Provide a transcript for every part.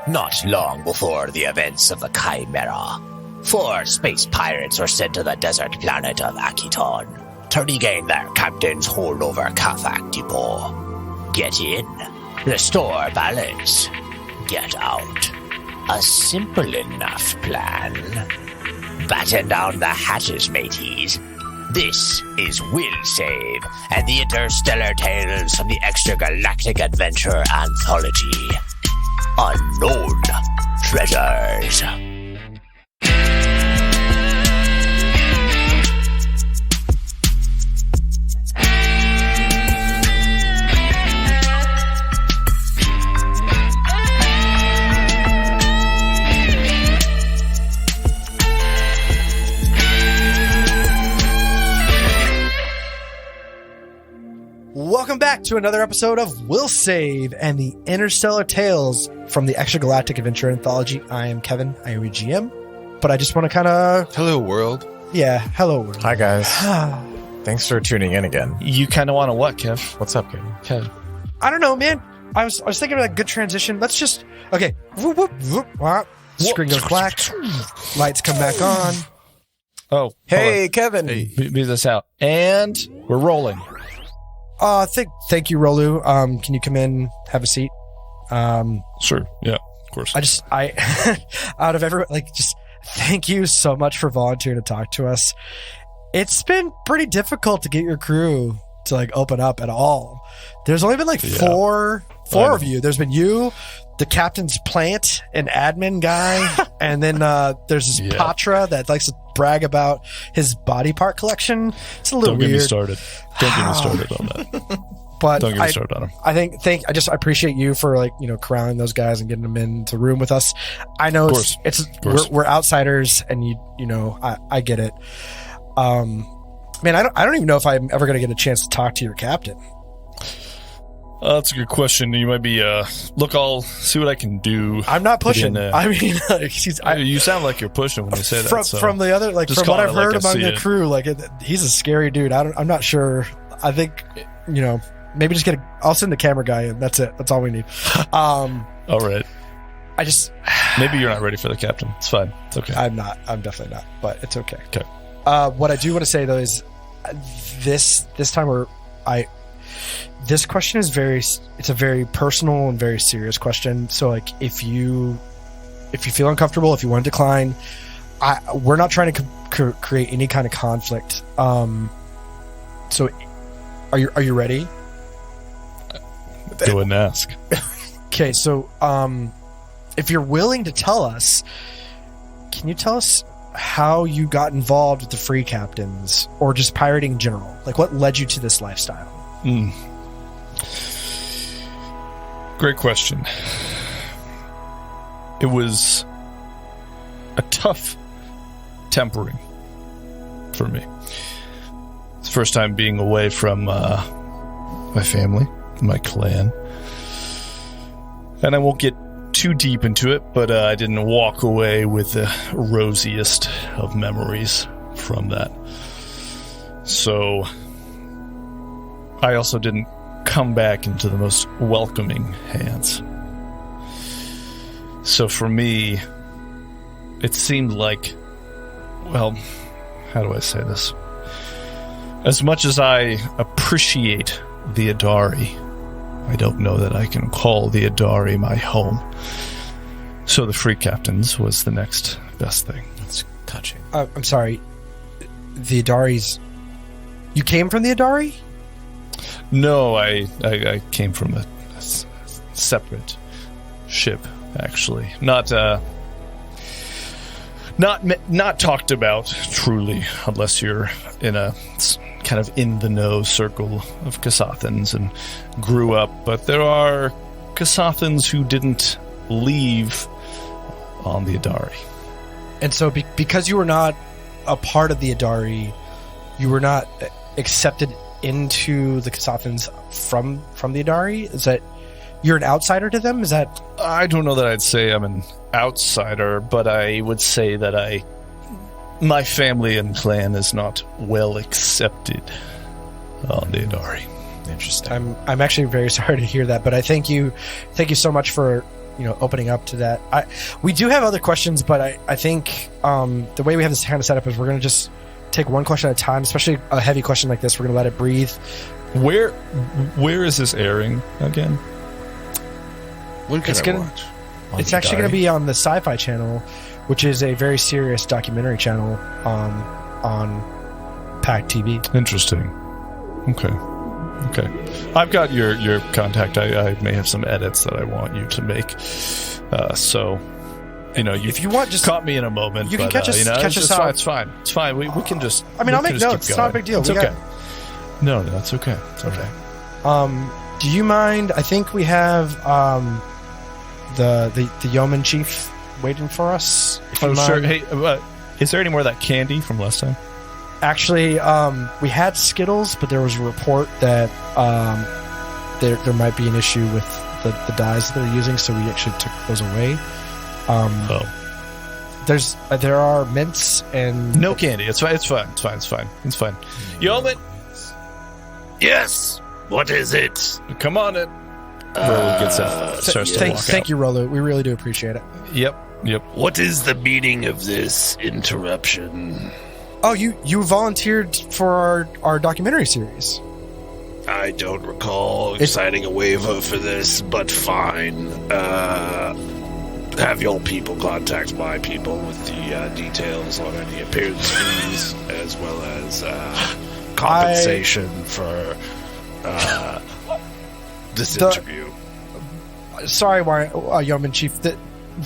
Not long before the events of the Chimera, 4 space pirates were sent to the desert planet of Akiton to regain their captain's holdover khefak depot. Get in, restore balance, get out. A simple enough plan. Batten down the hatches, mateys. This is Will Save and the Interstellar Tales from the Extragalactic Adventure Anthology. Unknown Treasures. Welcome back to another episode of Will Save and the Interstellar Tales from the Extragalactic Adventure Anthology. I am Kevin. I am your GM. But I just want to kind of... Hello, world. Yeah, hello, world. Hi, guys. Thanks for tuning in again. You kind of want to what, Kev? What's up, Kevin? Kev. I don't know, man. I was thinking of a good transition. Let's just... Okay. Whoop, whoop, whoop, whoop. Screen goes black. Lights come back on. Oh, hey, Kevin. Hey. Move this out. And we're rolling. Thank you, Rolu. Can you come in, have a seat? Sure. Yeah, of course. Out of everyone, just thank you so much for volunteering to talk to us. It's been pretty difficult to get your crew to open up at all. There's only been four of you. There's been you, the captain's plant and admin guy, and then there's this Patra that likes to brag about his body part collection. It's a little weird. Don't get me started on that. But don't get me started on him. I appreciate you for corralling those guys and getting them into the room with us. I know we're outsiders, and I get it. Man, I don't even know if I'm ever going to get a chance to talk to your captain. That's a good question. You might be, I'll see what I can do. I'm not pushing. I mean, you sound like you're pushing when you say that. From the other, from what I've heard among the crew, he's a scary dude. I'm not sure. I think, maybe just I'll send the camera guy in. That's it. That's all we need. All right. Maybe you're not ready for the captain. It's fine. It's okay. I'm not. I'm definitely not, but it's okay. Okay. What I do want to say though is this time this question is it's a very personal and very serious question. So if you feel uncomfortable, if you want to decline, we're not trying to create any kind of conflict. So are you ready? Go ahead and ask. Okay. So, if you're willing to tell us, can you tell us how you got involved with the free captains or just pirating in general? What led you to this lifestyle? Great question. It was a tough tempering for me. It's the first time being away from my family, my clan. And I won't get too deep into it, but I didn't walk away with the rosiest of memories from that. So I also didn't come back into the most welcoming hands. So for me, it seemed like, how do I say this? As much as I appreciate the Adari, I don't know that I can call the Adari my home. So the free captains was the next best thing. That's touching. I'm sorry. The Adaris... You came from the Adari? No, I came from a separate ship, actually. Not talked about truly, unless you're in a kind of in the know circle of Kasathans and grew up. But there are Kasathans who didn't leave on the Adari. And so, because you were not a part of the Adari, you were not accepted into the Kasathans from the Adari? Is that you're an outsider to them? Is that... I don't know that I'd say I'm an outsider, but I would say that my family and clan is not well accepted on the Adari. Interesting. I'm actually very sorry to hear that, but I thank you so much for opening up to that. We do have other questions, but I think the way we have this kind of set up is we're going to just take one question at a time, especially a heavy question like this. We're going to let it breathe. Where is this airing again? When can I watch? It's actually going to be on the Sci-Fi Channel, which is a very serious documentary channel on PAC TV. Interesting. Okay. I've got your contact. I may have some edits that I want you to make. So, if you want, just caught me in a moment. You can catch us out. It's fine. It's fine. We can just. I'll make notes. It's not a big deal. It's okay. No, that's okay. It's okay. Do you mind? I think we have the yeoman chief waiting for us. Sure. Hey, is there any more of that candy from last time? Actually, we had Skittles, but there was a report that there might be an issue with the dyes that they're using, so we actually took those away. There are mints and no candy. It's fine. Yeoman. Yes. What is it? Come on in. Rolo gets up. Starts to walk out. Thank you, Rolo. We really do appreciate it. Yep. What is the meaning of this interruption? Oh, you volunteered for our documentary series. I don't recall signing a waiver for this, but fine. Have your people contact my people with the details on any appearance fees, as well as compensation for this interview. Sorry, Yeoman Chief.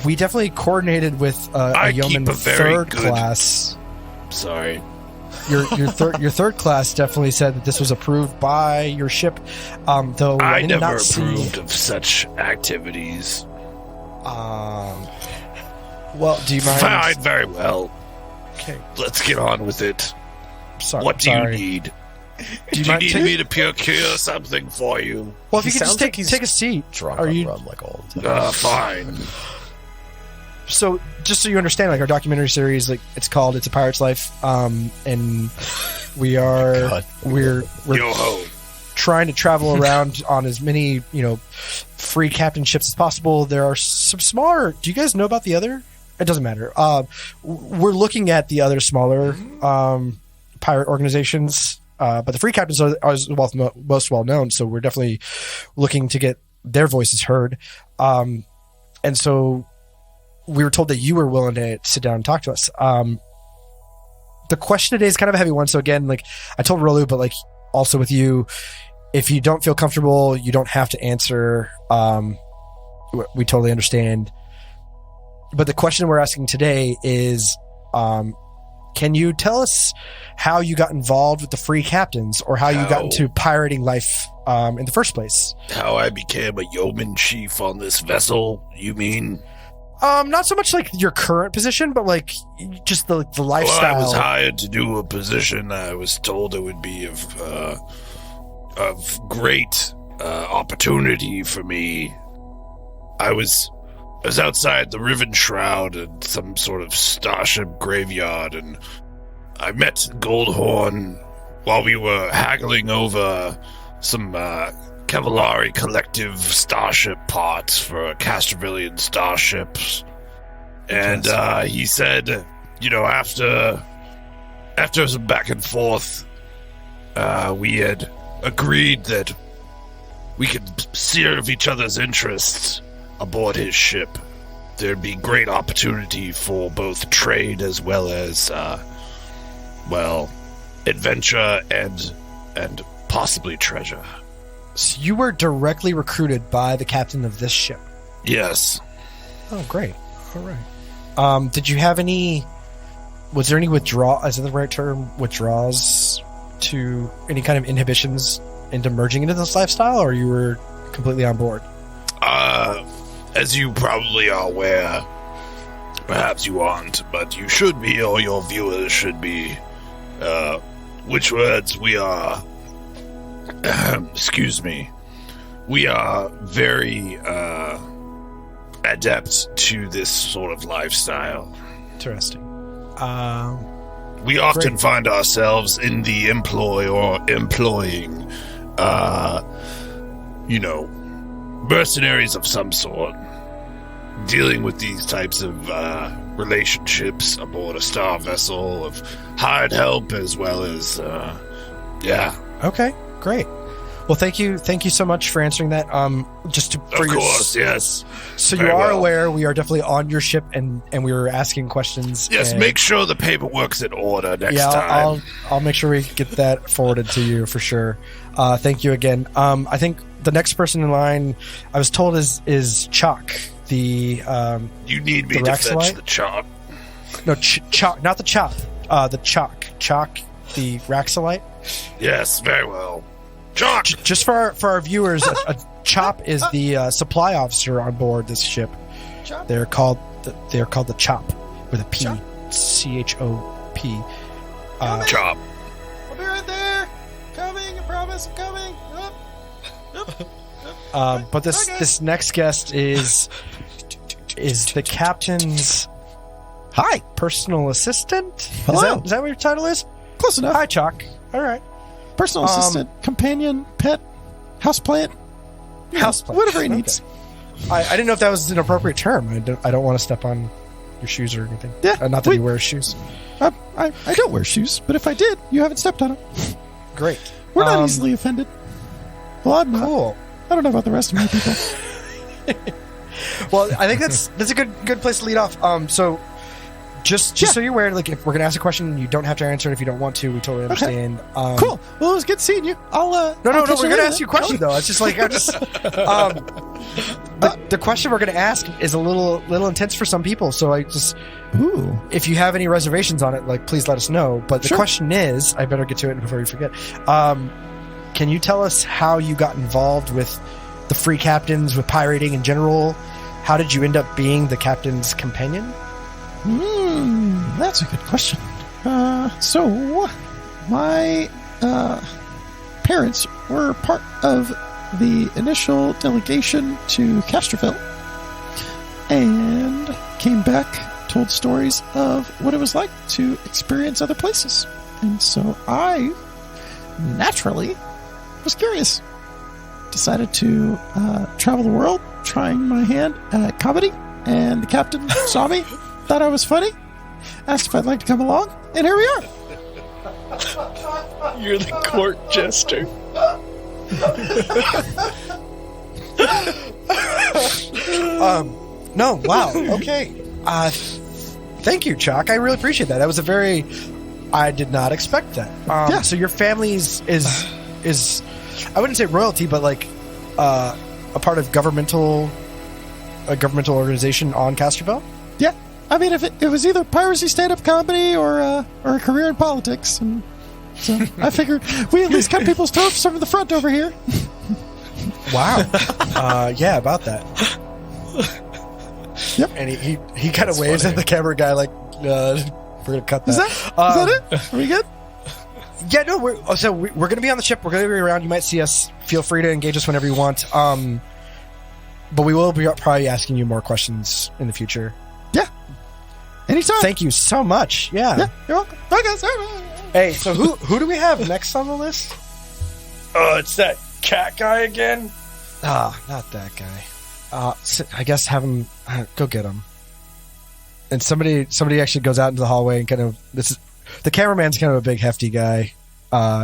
We definitely coordinated with a Yeoman third class. Sorry. Your third class definitely said that this was approved by your ship, though I never approved of such activities. Well, do you mind? Fine, very well. Okay, let's get on with it. What do you need? Do you need me to procure something for you? Well, if you could just take a seat. Drunk on rum like all the time. Fine. So, just so you understand, like our documentary series, like it's called "It's a Pirate's Life," and we're trying to travel around on as many free captain ships as possible. There are some smaller. Do you guys know about the other? It doesn't matter. We're looking at the other smaller pirate organizations, but the free captains are most well known. So we're definitely looking to get their voices heard. And so we were told that you were willing to sit down and talk to us. The question today is kind of a heavy one. So again, like I told Rolu, but like also with you, if you don't feel comfortable, you don't have to answer. We totally understand. But the question we're asking today is, can you tell us how you got involved with the free captains, or how you got into pirating life in the first place? How I became a yeoman chief on this vessel, you mean? Not so much like your current position, but like just the lifestyle. Well, I was hired to do a position. I was told it would be of great opportunity for me. I was outside the Riven Shroud at some sort of starship graveyard, and I met Goldhorn while we were haggling over some Cavallari Collective starship parts for Castrovillian starships. And he said, after some back and forth, we had agreed that we could serve each other's interests aboard his ship. There'd be great opportunity for both trade as well as, adventure and possibly treasure. So you were directly recruited by the captain of this ship? Yes. Oh, great. All right. Did you have any... Was there any is that the right term? Withdrawals to any kind of inhibitions into merging into this lifestyle, or you were completely on board? As you probably are aware, perhaps you aren't, but you should be, or your viewers should be, which words we are... excuse me. We are very adept to this sort of lifestyle. Interesting. We often find ourselves in the employ or employing, mercenaries of some sort. dealing with these types of relationships aboard a star vessel of hired help as well as, Okay, great. Well, thank you so much for answering that. Yes. So Very you are well. aware we are definitely on your ship, and we were asking questions. Yes, and make sure the paperwork's in order next time. I'll make sure we get that forwarded to you for sure. Thank you again. I think the next person in line, I was told, is Chalk. You need me the to Raxolite? fetch the chop. No, Chalk, not the Chop. The Chalk, the Raxolite. Yes, very well. Chalk! Just for our viewers, a Chop is the supply officer on board this ship. Chop? They're called the Chop with a P, Chop? CHOP. Chop. I'll be right there. Coming, I promise, I'm coming. But this next guest is the captain's personal assistant. Hello. Is that what your title is? Close enough. Hi, Chalk. All right. Personal assistant, companion, pet, houseplant. Houseplant. Whatever he needs. I didn't know if that was an appropriate term. I don't want to step on your shoes or anything. Yeah, not that you wear shoes. I don't wear shoes, but if I did, you haven't stepped on them. Great. We're not easily offended. Well, I'm not. Cool. I don't know about the rest of my people. Well, I think that's a good place to lead off. So just so you're aware, like if we're gonna ask a question, you don't have to answer it if you don't want to. We totally understand. Cool. Well, it was good seeing you. No. We're gonna ask you a question though. It's just like the question we're gonna ask is a little intense for some people. So if you have any reservations on it, like please let us know. But the question is, I better get to it before you forget. Can you tell us how you got involved with the free captains, with pirating in general? How did you end up being the captain's companion? That's a good question. So, my parents were part of the initial delegation to Castroville and came back, told stories of what it was like to experience other places. And so I naturally was curious. Decided to travel the world, trying my hand at comedy, and the captain saw me, thought I was funny, asked if I'd like to come along, and here we are. You're the court jester. No, wow, okay. Thank you, Chalk. I really appreciate that. That was I did not expect that. So your family is I wouldn't say royalty, but like a part of a governmental organization on Castroville? Yeah. I mean, if it was either piracy stand-up comedy or a career in politics. And so I figured we at least cut people's toes from the front over here. Wow. Yeah, about that. Yep. And he kind of waves at the camera guy like, we're going to cut that. Is that it? Are we good? Yeah, no, we're going to be on the ship. We're going to be around. You might see us. Feel free to engage us whenever you want. But we will be probably asking you more questions in the future. Yeah. Anytime. Thank you so much. Yeah. You're welcome. Bye, guys. Hey, so who do we have next on the list? It's that cat guy again. Not that guy. So I guess have him go get him. And somebody actually goes out into the hallway and kind of the cameraman's kind of a big hefty guy,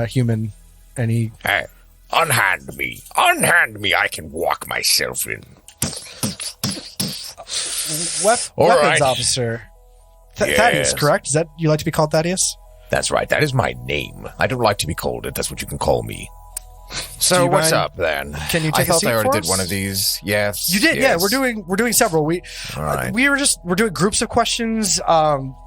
human, and he. Hey, unhand me. I can walk myself in. Weapons right. officer. Yes. Thaddeus, correct? Is that you like to be called Thaddeus? That's right. That is my name. I don't like to be called it. That's what you can call me. Do So you what's mind- up then? Can you I take a thought seat I already for did us? one of these. Yes. You did, yes. yeah. We're doing several. We're doing groups of questions.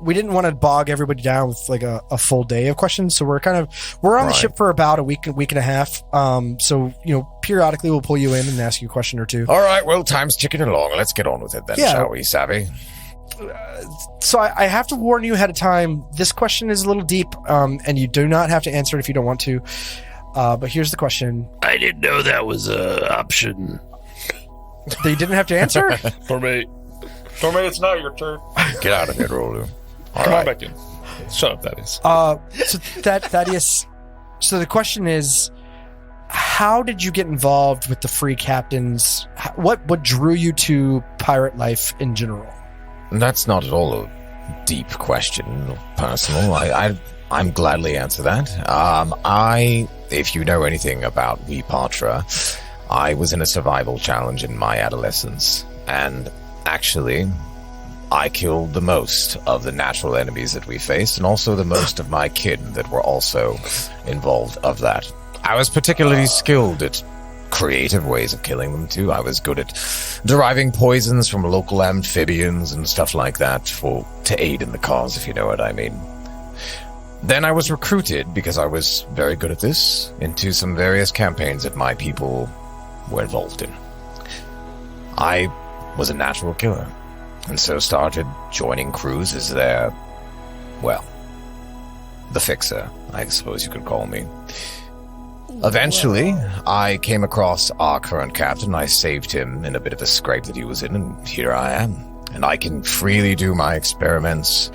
We didn't want to bog everybody down with like a full day of questions, so we're on the Right. ship for about a week and a half. So periodically we'll pull you in and ask you a question or two. All right. Well, time's ticking along. Let's get on with it then, Yeah. shall we, Savvy? So I have to warn you ahead of time. This question is a little deep, and you do not have to answer it if you don't want to. But here's the question I didn't know that was an option. that you didn't have to answer. Tormate, it's not your turn. Get out of here, Rolu. All Come right. on back in. Shut up, that is. So Thaddeus. So the question is, how did you get involved with the Free Captains? What drew you to pirate life in general? That's not at all a deep question, personal. I'm gladly answer that. If you know anything about Wee Patra, I was in a survival challenge in my adolescence, and actually, I killed the most of the natural enemies that we faced, and also the most of my kin that were also involved of that. I was particularly skilled at creative ways of killing them, too. I was good at deriving poisons from local amphibians and stuff like that to aid in the cause, if you know what I mean. Then I was recruited, because I was very good at this, into some various campaigns that my people were involved in. I was a natural killer, and so started joining crews as their, well, the fixer, I suppose you could call me. Eventually, I came across our current captain. I saved him in a bit of a scrape that he was in, and here I am. And I can freely do my experiments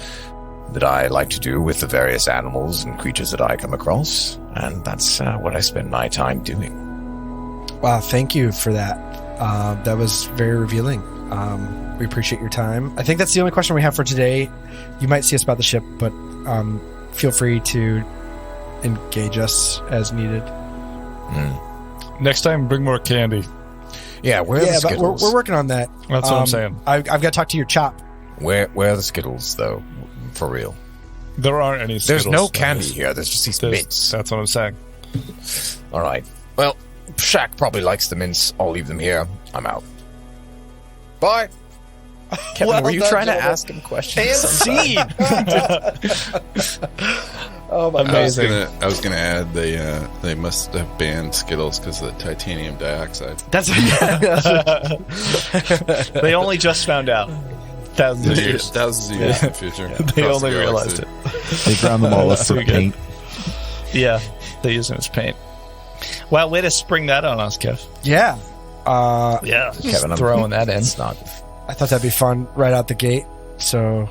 that I like to do with the various animals and creatures that I come across, and that's what I spend my time doing. Wow, thank you for that. That was very revealing. We appreciate your time. I think that's the only question we have for today. You might see us about the ship, but feel free to engage us as needed. Next time, bring more candy. Yeah, where are the Skittles? We're working on that. That's what I'm saying. I've got to talk to your chop. Where are the Skittles, though? For real. There aren't any Skittles. There's no candy here. There's just these mints. That's what I'm saying. All right. Well, Shaq probably likes the mints. I'll leave them here. I'm out. Bye. Kevin, were you trying to ask him questions? And scene. Oh my Amazing. I was gonna add they must have banned Skittles because of the titanium dioxide. That's They only just found out. Thousands of years in the future. They only realized it. They ground them all up for paint. Yeah, they use it as paint. Wow, way to spring that on us, Kev. yeah. Yeah, Kevin, I'm throwing that in. It's not. I thought that'd be fun right out the gate. So,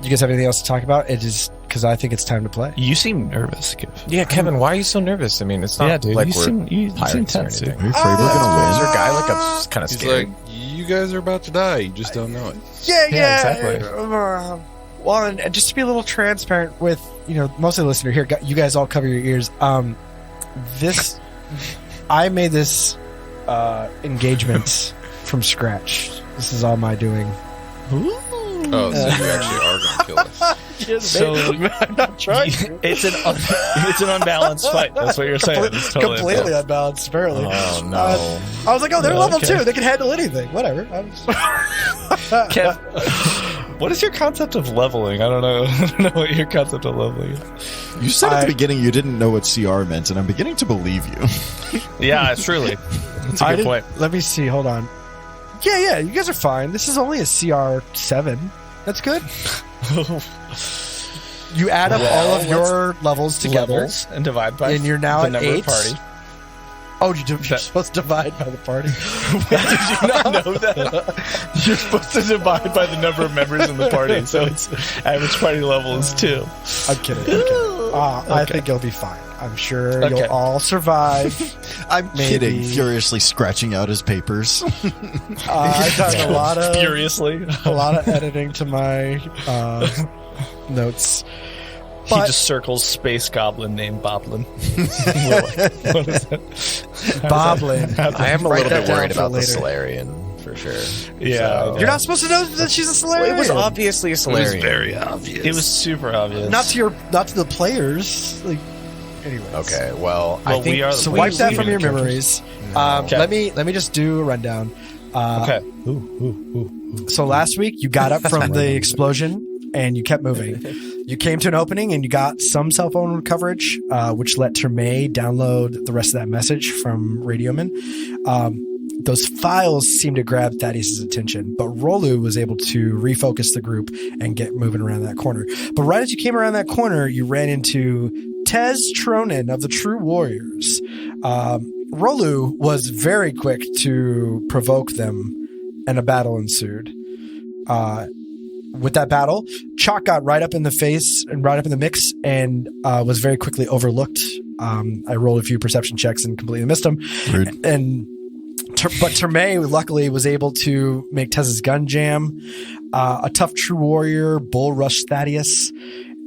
you guys have anything else to talk about? It is because I think it's time to play. You seem nervous, Kev. Yeah, Kevin, why are you so nervous? I mean, it's not dude, like you we're seem pirates or tense, dude. anything. Are you afraid we're gonna Is win? your guy like a kind of He's scary? like, you guys are about to die. You just don't know it. Yeah. exactly. Well, and just to be a little transparent with, most of the listener here, you guys all cover your ears. I made this engagement from scratch. This is all my doing. Oh, so you actually are going to kill us. So I'm not trying. It's an unbalanced fight. That's what you're saying. It's totally completely unbalanced, apparently. Oh no! I was like, they're level okay. 2. They can handle anything. Whatever. Kev, what is your concept of leveling? I don't know what your concept of leveling is. You said at the beginning you didn't know what CR meant, and I'm beginning to believe you. Yeah, truly. That's a good point. Let me see. Hold on. Yeah. You guys are fine. This is only a CR7. That's good. You add up all of your levels together, Levels and divide by and you're now the at number 8. of party. Oh, you're supposed to divide by the party. Did you not know that? You're supposed to divide by the number of members in the party, so its average party level is 2. I'm kidding. I think you'll be fine. I'm sure you'll all survive. I'm kidding. Furiously scratching out his papers. I've done Furiously. a lot of editing to my notes. He just circles space goblin named Boblin. What is that? Boblin. I am a little bit worried down for about the later. Solarian for sure. Yeah. So- You're not supposed to know that she's a Solarian. It was obviously a It was Solarian. very obvious. It was super obvious. Not to the players. Like, anyways. Okay, well, I Well, think we are. So we- wipe that we from are your the characters. memories. Okay. Let me just do a rundown. Okay. So last week you got up from the explosion and you kept moving. You came to an opening and you got some cell phone coverage, which let Termay download the rest of that message from Radioman. Those files seemed to grab Thaddeus' attention, but Rolu was able to refocus the group and get moving around that corner. But right as you came around that corner, you ran into Tez Tronin of the True Warriors. Rolu was very quick to provoke them, and a battle ensued. with that battle, Chalk got right up in the face and right up in the mix and was very quickly overlooked. I rolled a few perception checks and completely missed him. Rude. But Terme luckily was able to make Tez's gun jam, a tough true warrior, bull rush Thaddeus,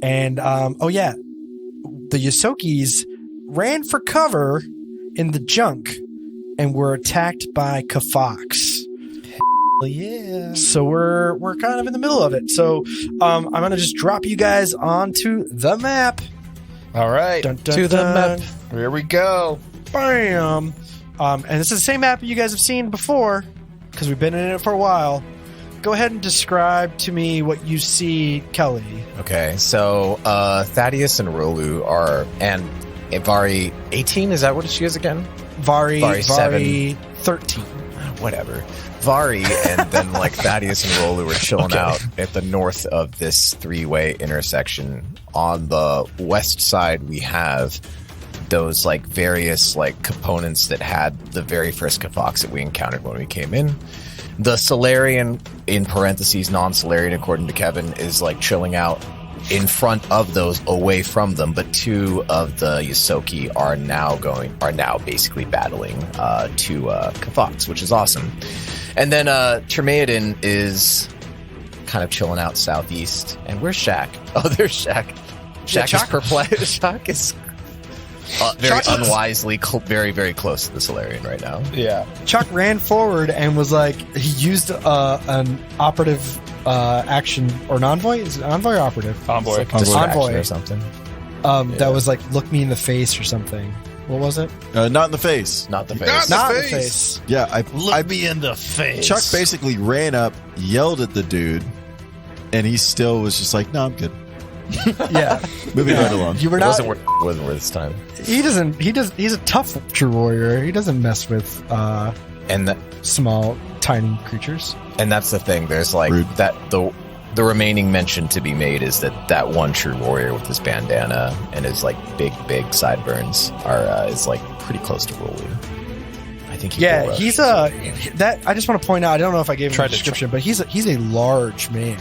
and the Yosokis ran for cover in the junk and were attacked by Kefaks. Yeah. So we're kind of in the middle of it. So I'm gonna just drop you guys onto the map. All right. Dun, dun, to the dun. map. Here we go. Bam. And this is the same map you guys have seen before because we've been in it for a while. Go ahead and describe to me what you see, Kelly. Okay, so Thaddeus and Rolu are, and Vari 18, is that what she is again? Vari 7. 13. Whatever. Vari and then like Thaddeus and Rolu were chilling out at the north of this three-way intersection. On the west side, we have those like various like components that had the very first Khefaks that we encountered when we came in. The Solarian, in parentheses, non-Solarian according to Kevin, is like chilling out in front of those, away from them, but two of the Yosoki are now basically battling two Khefaks, which is awesome. And then Tremaeodin is kind of chilling out southeast. And where's Shaq? Oh, there's Shaq. Shaq is perplexed. Shaq is very unwisely very, very close to the Solarian right now. Yeah. Chuck ran forward and was like, he used an operative action, or an envoy? Is it envoy or operative? Envoy. It's like distraction Envoy. or something. That was like, look me in the face or something. What was it? Not in the face. Not the face. Not in the face. Yeah, I me in the face. Chuck basically ran up, yelled at the dude, and he still was just like, "No, I'm good." Yeah. Moving right along. You were It not. wasn't worth this time. He's a tough true warrior. He doesn't mess with And small, tiny creatures. And that's the thing. There's like Rude. that the remaining mention to be made is that one true warrior with his bandana and his like big sideburns is like pretty close to Rolu. I think He's that. I just want to point out. I don't know if I gave him a description, but he's a large man.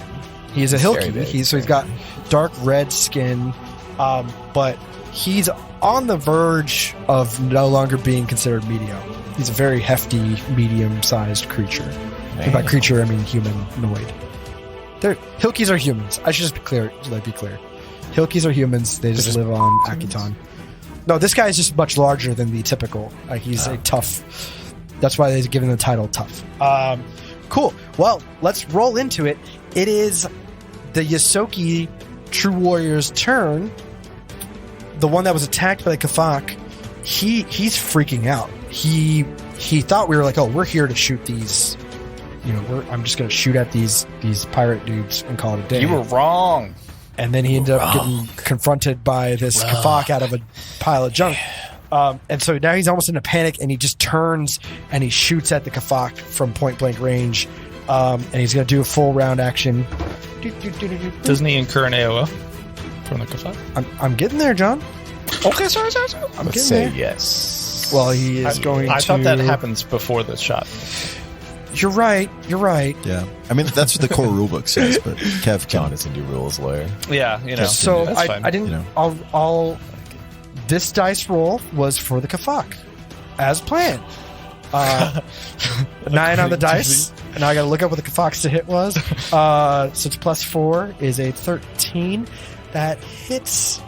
He's a Very Hilki. big. He's got dark red skin, but he's on the verge of no longer being considered medium. He's a very hefty, medium-sized creature. And by creature, I mean humanoid. Hilkis are humans. I should just be clear. Hilkis are humans. They just live on Akiton. No, this guy is just much larger than the typical. Like he's a tough. That's why they've given the title tough. Cool. Well, let's roll into it. It is the Yosoki True Warrior's turn. The one that was attacked by the Khefak. He's freaking out. He thought we were like, oh, we're here to shoot these. I'm just going to shoot at these pirate dudes and call it a day. You were wrong. And then he ended up getting confronted by this Khefak out of a pile of junk. And so now he's almost in a panic, and he just turns and he shoots at the Khefak from point blank range. And he's going to do a full round action. Doesn't he incur an AOE from the Khefak? I'm getting there, John. Okay, sorry. I'm Let's getting say there. yes. Well, he is going to... I thought that happens before the shot. You're right. Yeah. I mean, that's what the core rulebook says, but Kev John is a new rules lawyer. Yeah, So that's fine. I didn't... I'll this dice roll was for the Khefak, as planned. 9 on the dice, and now I gotta look up what the Khefak's to hit was. So it's plus 4 is a 13. That hits.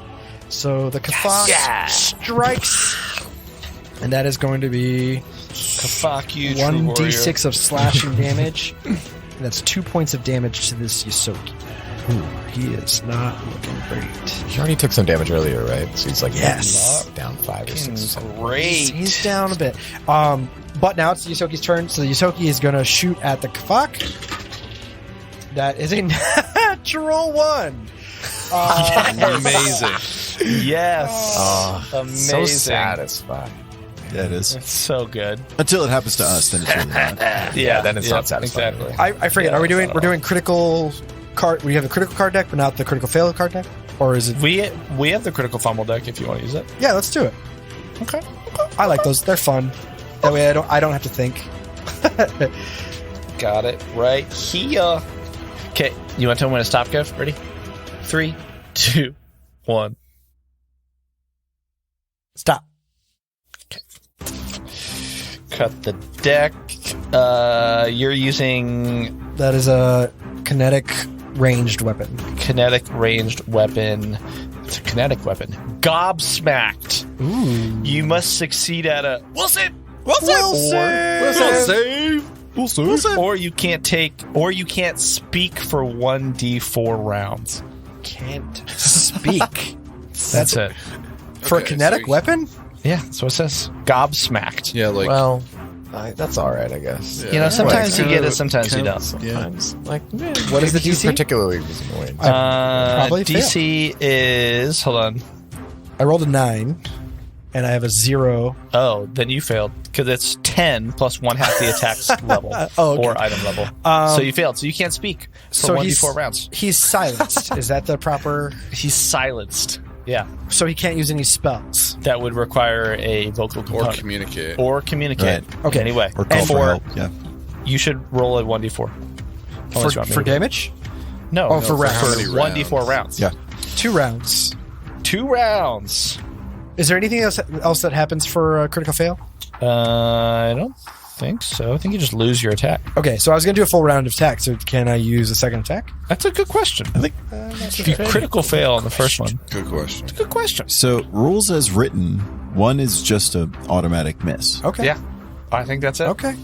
So the Khefak strikes, and that is going to be Khefak, you 1d6 of slashing damage. And that's 2 points of damage to this Yosoki. Ooh, he is not looking great. He already took some damage earlier, right? So he's like down 5 or 6. Great. He's down a bit. But now it's the Yosoki's turn. So the Yosoki is going to shoot at the Khefak. That is a natural 1. Amazing. Yes. Amazing. So satisfying. Yeah, it is. It's so good. Until it happens to us, then it's really not. Yeah, then it's not satisfying. Exactly. I forget. Are we doing? We're doing critical card. We have a critical card deck, but not the critical fail card deck. Or is it? We have the critical fumble deck if you want to use it. Yeah, let's do it. Okay. I like those. They're fun. That way, I don't have to think. Got it right here. Okay, you want to tell me when to stop, Kev? Ready? 3, 2, 1. Stop. Cut the deck. You're using That is a kinetic ranged weapon. kinetic ranged weapon. It's a kinetic weapon. Gobsmacked. Ooh. You must succeed at a Wilson. Or you can't speak for 1d4 rounds. Can't speak. That's it. For a Okay, kinetic so- weapon? Yeah, that's what it says. Gobsmacked. Yeah, like Well, that's all right, I guess. Yeah. You know, sometimes Like, you get it, sometimes you don't. Sometimes, like, What is the he's DC? particularly annoying. Probably DC is hold on. I rolled a 9, and I have a 0. Oh, then you failed because it's 10 plus 1/2 the attack's level Oh, okay. or item level. So you failed. So you can't speak for So 1d4 rounds. He's silenced. Is that the proper? He's silenced. Yeah, So he can't use any spells. that would require a vocal or component communicate. or communicate. Right. Okay. Anyway, Or call and for help. Yeah. you should roll a 1d4. Unless you want me For to do it. damage? No, Oh, no, for rounds. for How many 1d4 rounds. rounds? Yeah. 2 rounds. 2 rounds. Is there anything else that happens for a critical fail? I don't think so. I think you just lose your attack. Okay, so I was going to do a full round of attack, so can I use a second attack? That's a good question. I think If you critical fail on the first one, Good question. good question. so. Rules as written, one is just an automatic miss. Okay. Yeah, I think that's it. Okay.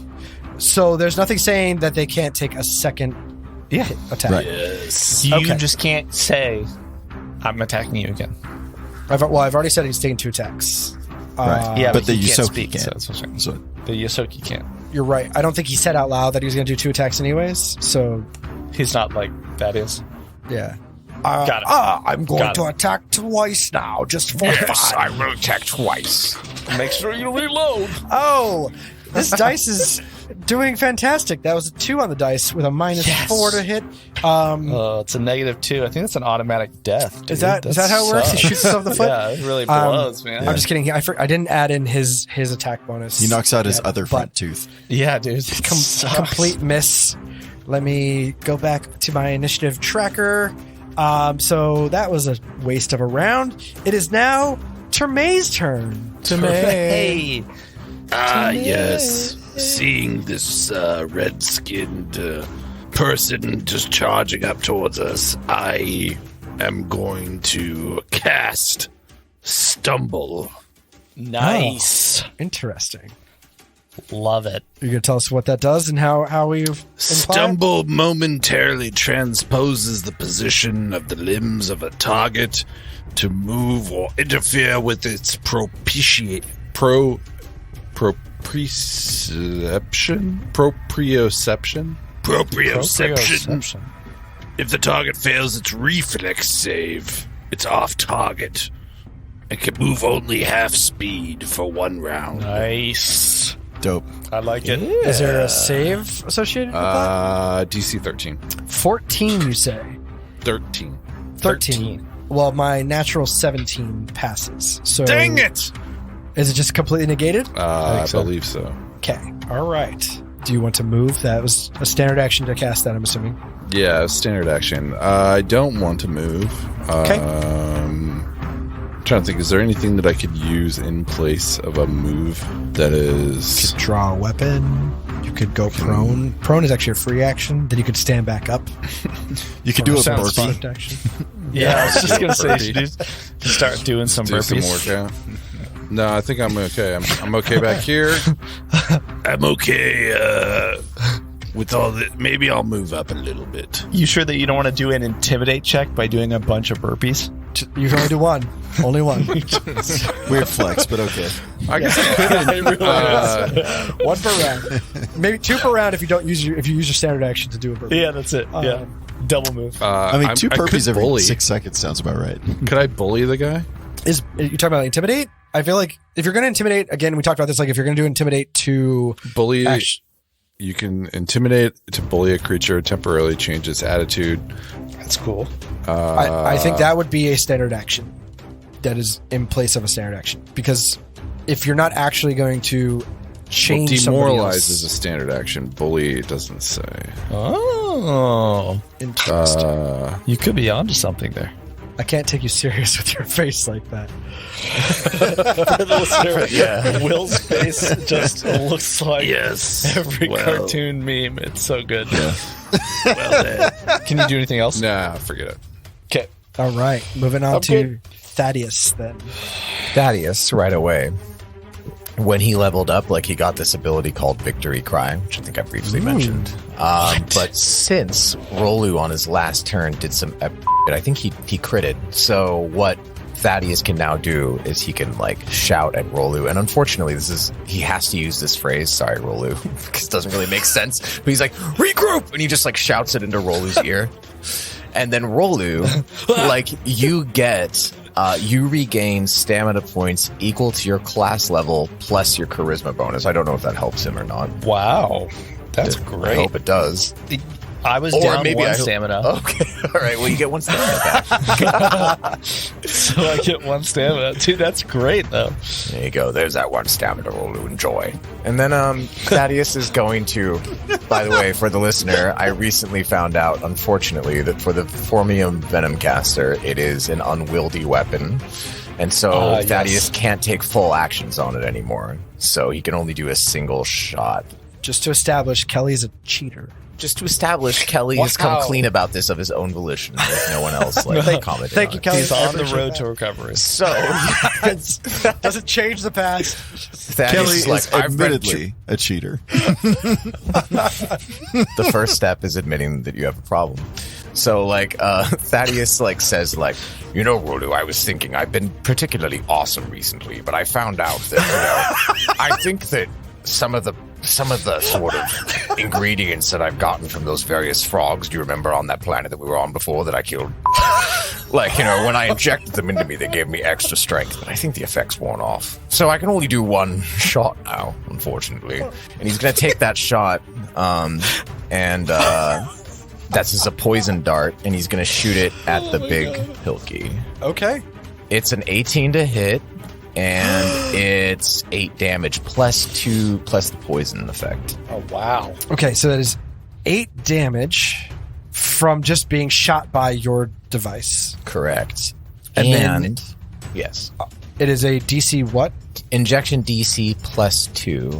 So there's nothing saying that they can't take a second Yeah. attack. Right. You Okay. just can't say, I'm attacking you again. I've already said he's taking 2 attacks. Right. Yeah, but the he can't Yosoki speak, can't. so that's what I'm saying. So The Yosoki can't. You're right. I don't think he said out loud that he was going to do 2 attacks anyways. So, He's not like that is. yeah. Got it. I'm going Got to it. attack twice now, just for fun. will attack twice. Make sure you reload. Oh, this dice is doing fantastic. That was a 2 on the dice with a -4 to hit. It's a -2. I think that's an automatic death. Dude. Is that how it works? He shoots himself in the foot? Yeah, it really blows, man. I'm just kidding. I didn't add in his attack bonus. he knocks out his yet, other but front tooth. Yeah, dude. It sucks. complete miss. Let me go back to my initiative tracker. So that was a waste of a round. It is now Termay's turn. Hey. Yes. Seeing this red-skinned person just charging up towards us, I am going to cast Stumble. Nice. Interesting. Love it. You're going to tell us what that does and how we've implied? Stumble momentarily transposes the position of the limbs of a target to move or interfere with its proprioception. Proprioception. If the target fails its reflex save, it's off target. It can move only half speed for 1 round. Nice. Dope. I like it. Is there a save associated with that? DC 13. 14, you say? 13. 13. Well, my natural 17 passes. So Dang it! Is it just completely negated? I so. believe so. Okay. All right. Do you want to move? That was a standard action to cast that, I'm assuming. Yeah, standard action. I don't want to move. Okay. Trying to think, is there anything that I could use in place of a move that is... Draw a weapon. You could go prone. Prone is actually a free action. Then you could stand back up. You could do a Sounds burpee. Swift action. Yeah, I was just going to say, Burpee. you should just start doing some do some burpees. workout? No, I think I'm okay. I'm okay back here. I'm okay with all the. Maybe I'll move up a little bit. You sure that you don't want to do an intimidate check by doing a bunch of burpees? You can only do one. Only one. Weird flex, but okay. I guess I could. One per round. Maybe 2 per round if you don't use your standard action to do a burpee. Yeah, that's it. Yeah. Double move. I mean, 2 I could burpees every bully. 6 seconds sounds about right. Could I bully the guy? Is you talking about intimidate? I feel like if you're going to intimidate, again, we talked about this. Like if you're going to do intimidate to Bully. Ash. You can intimidate to bully a creature, temporarily change its attitude. That's cool. I think that would be a standard action that is in place of a standard action, because if you're not actually going to change somebody demoralize else, is a standard action. Bully doesn't say. Oh. Oh, Interesting. you could be onto something there. I can't take you serious with your face like that. Will's face just looks like Yes. every Well. cartoon meme. It's so good. Well then. Can you do anything else? Nah, forget it. Okay. All right, moving on I'm to good. Thaddeus then. Thaddeus, right away, when he leveled up, like he got this ability called Victory Cry, which I think I briefly mentioned. But since Rolu on his last turn did some, I think he critted. So what Thaddeus can now do is he can like shout at Rolu, and unfortunately, he has to use this phrase. Sorry, Rolu, because it doesn't really make sense. But he's like regroup, and he just like shouts it into Rolu's ear, and then Rolu, like you regain stamina points equal to your class level plus your charisma bonus. I don't know if that helps him or not. Wow. That's I great. hope it does. I was Or down maybe one I- stamina. Okay, all right. Well, you get one stamina back. So I get one stamina. Dude, that's great, though. There you go. There's that one stamina roll to enjoy. And then Thaddeus is going to, by the way, for the listener, I recently found out, unfortunately, that for the Formium Venom Caster, it is an unwieldy weapon. And so Yes. Thaddeus can't take full actions on it anymore. So he can only do a single shot. Just to establish, Kelly's a cheater. Just to establish, Kelly has come clean about this of his own volition, with no one else commented. Thank on you, it. Kelly. He's I on the appreciate road that. to recovery. So Doesn't change the past. Thaddeus Kelly is like, is I've read admittedly a cheater. the first step is admitting that you have a problem. So like Thaddeus like says like, you know, Rolu, I was thinking I've been particularly awesome recently, but I found out that I think that some of the sort of ingredients that I've gotten from those various frogs, do you remember on that planet that we were on before that I killed? Like, you know, when I injected them into me, they gave me extra strength, but I think the effect's worn off. So I can only do one shot now, unfortunately. And he's going to take that shot, and that's just a poison dart, and he's going to shoot it at the big Hilky. Okay. It's an 18 to hit, and it's 8 damage plus 2 plus the poison effect. Oh, wow. Okay, so that is 8 damage from just being shot by your device. Correct. And then- yes. It is a DC what? Injection DC plus 2.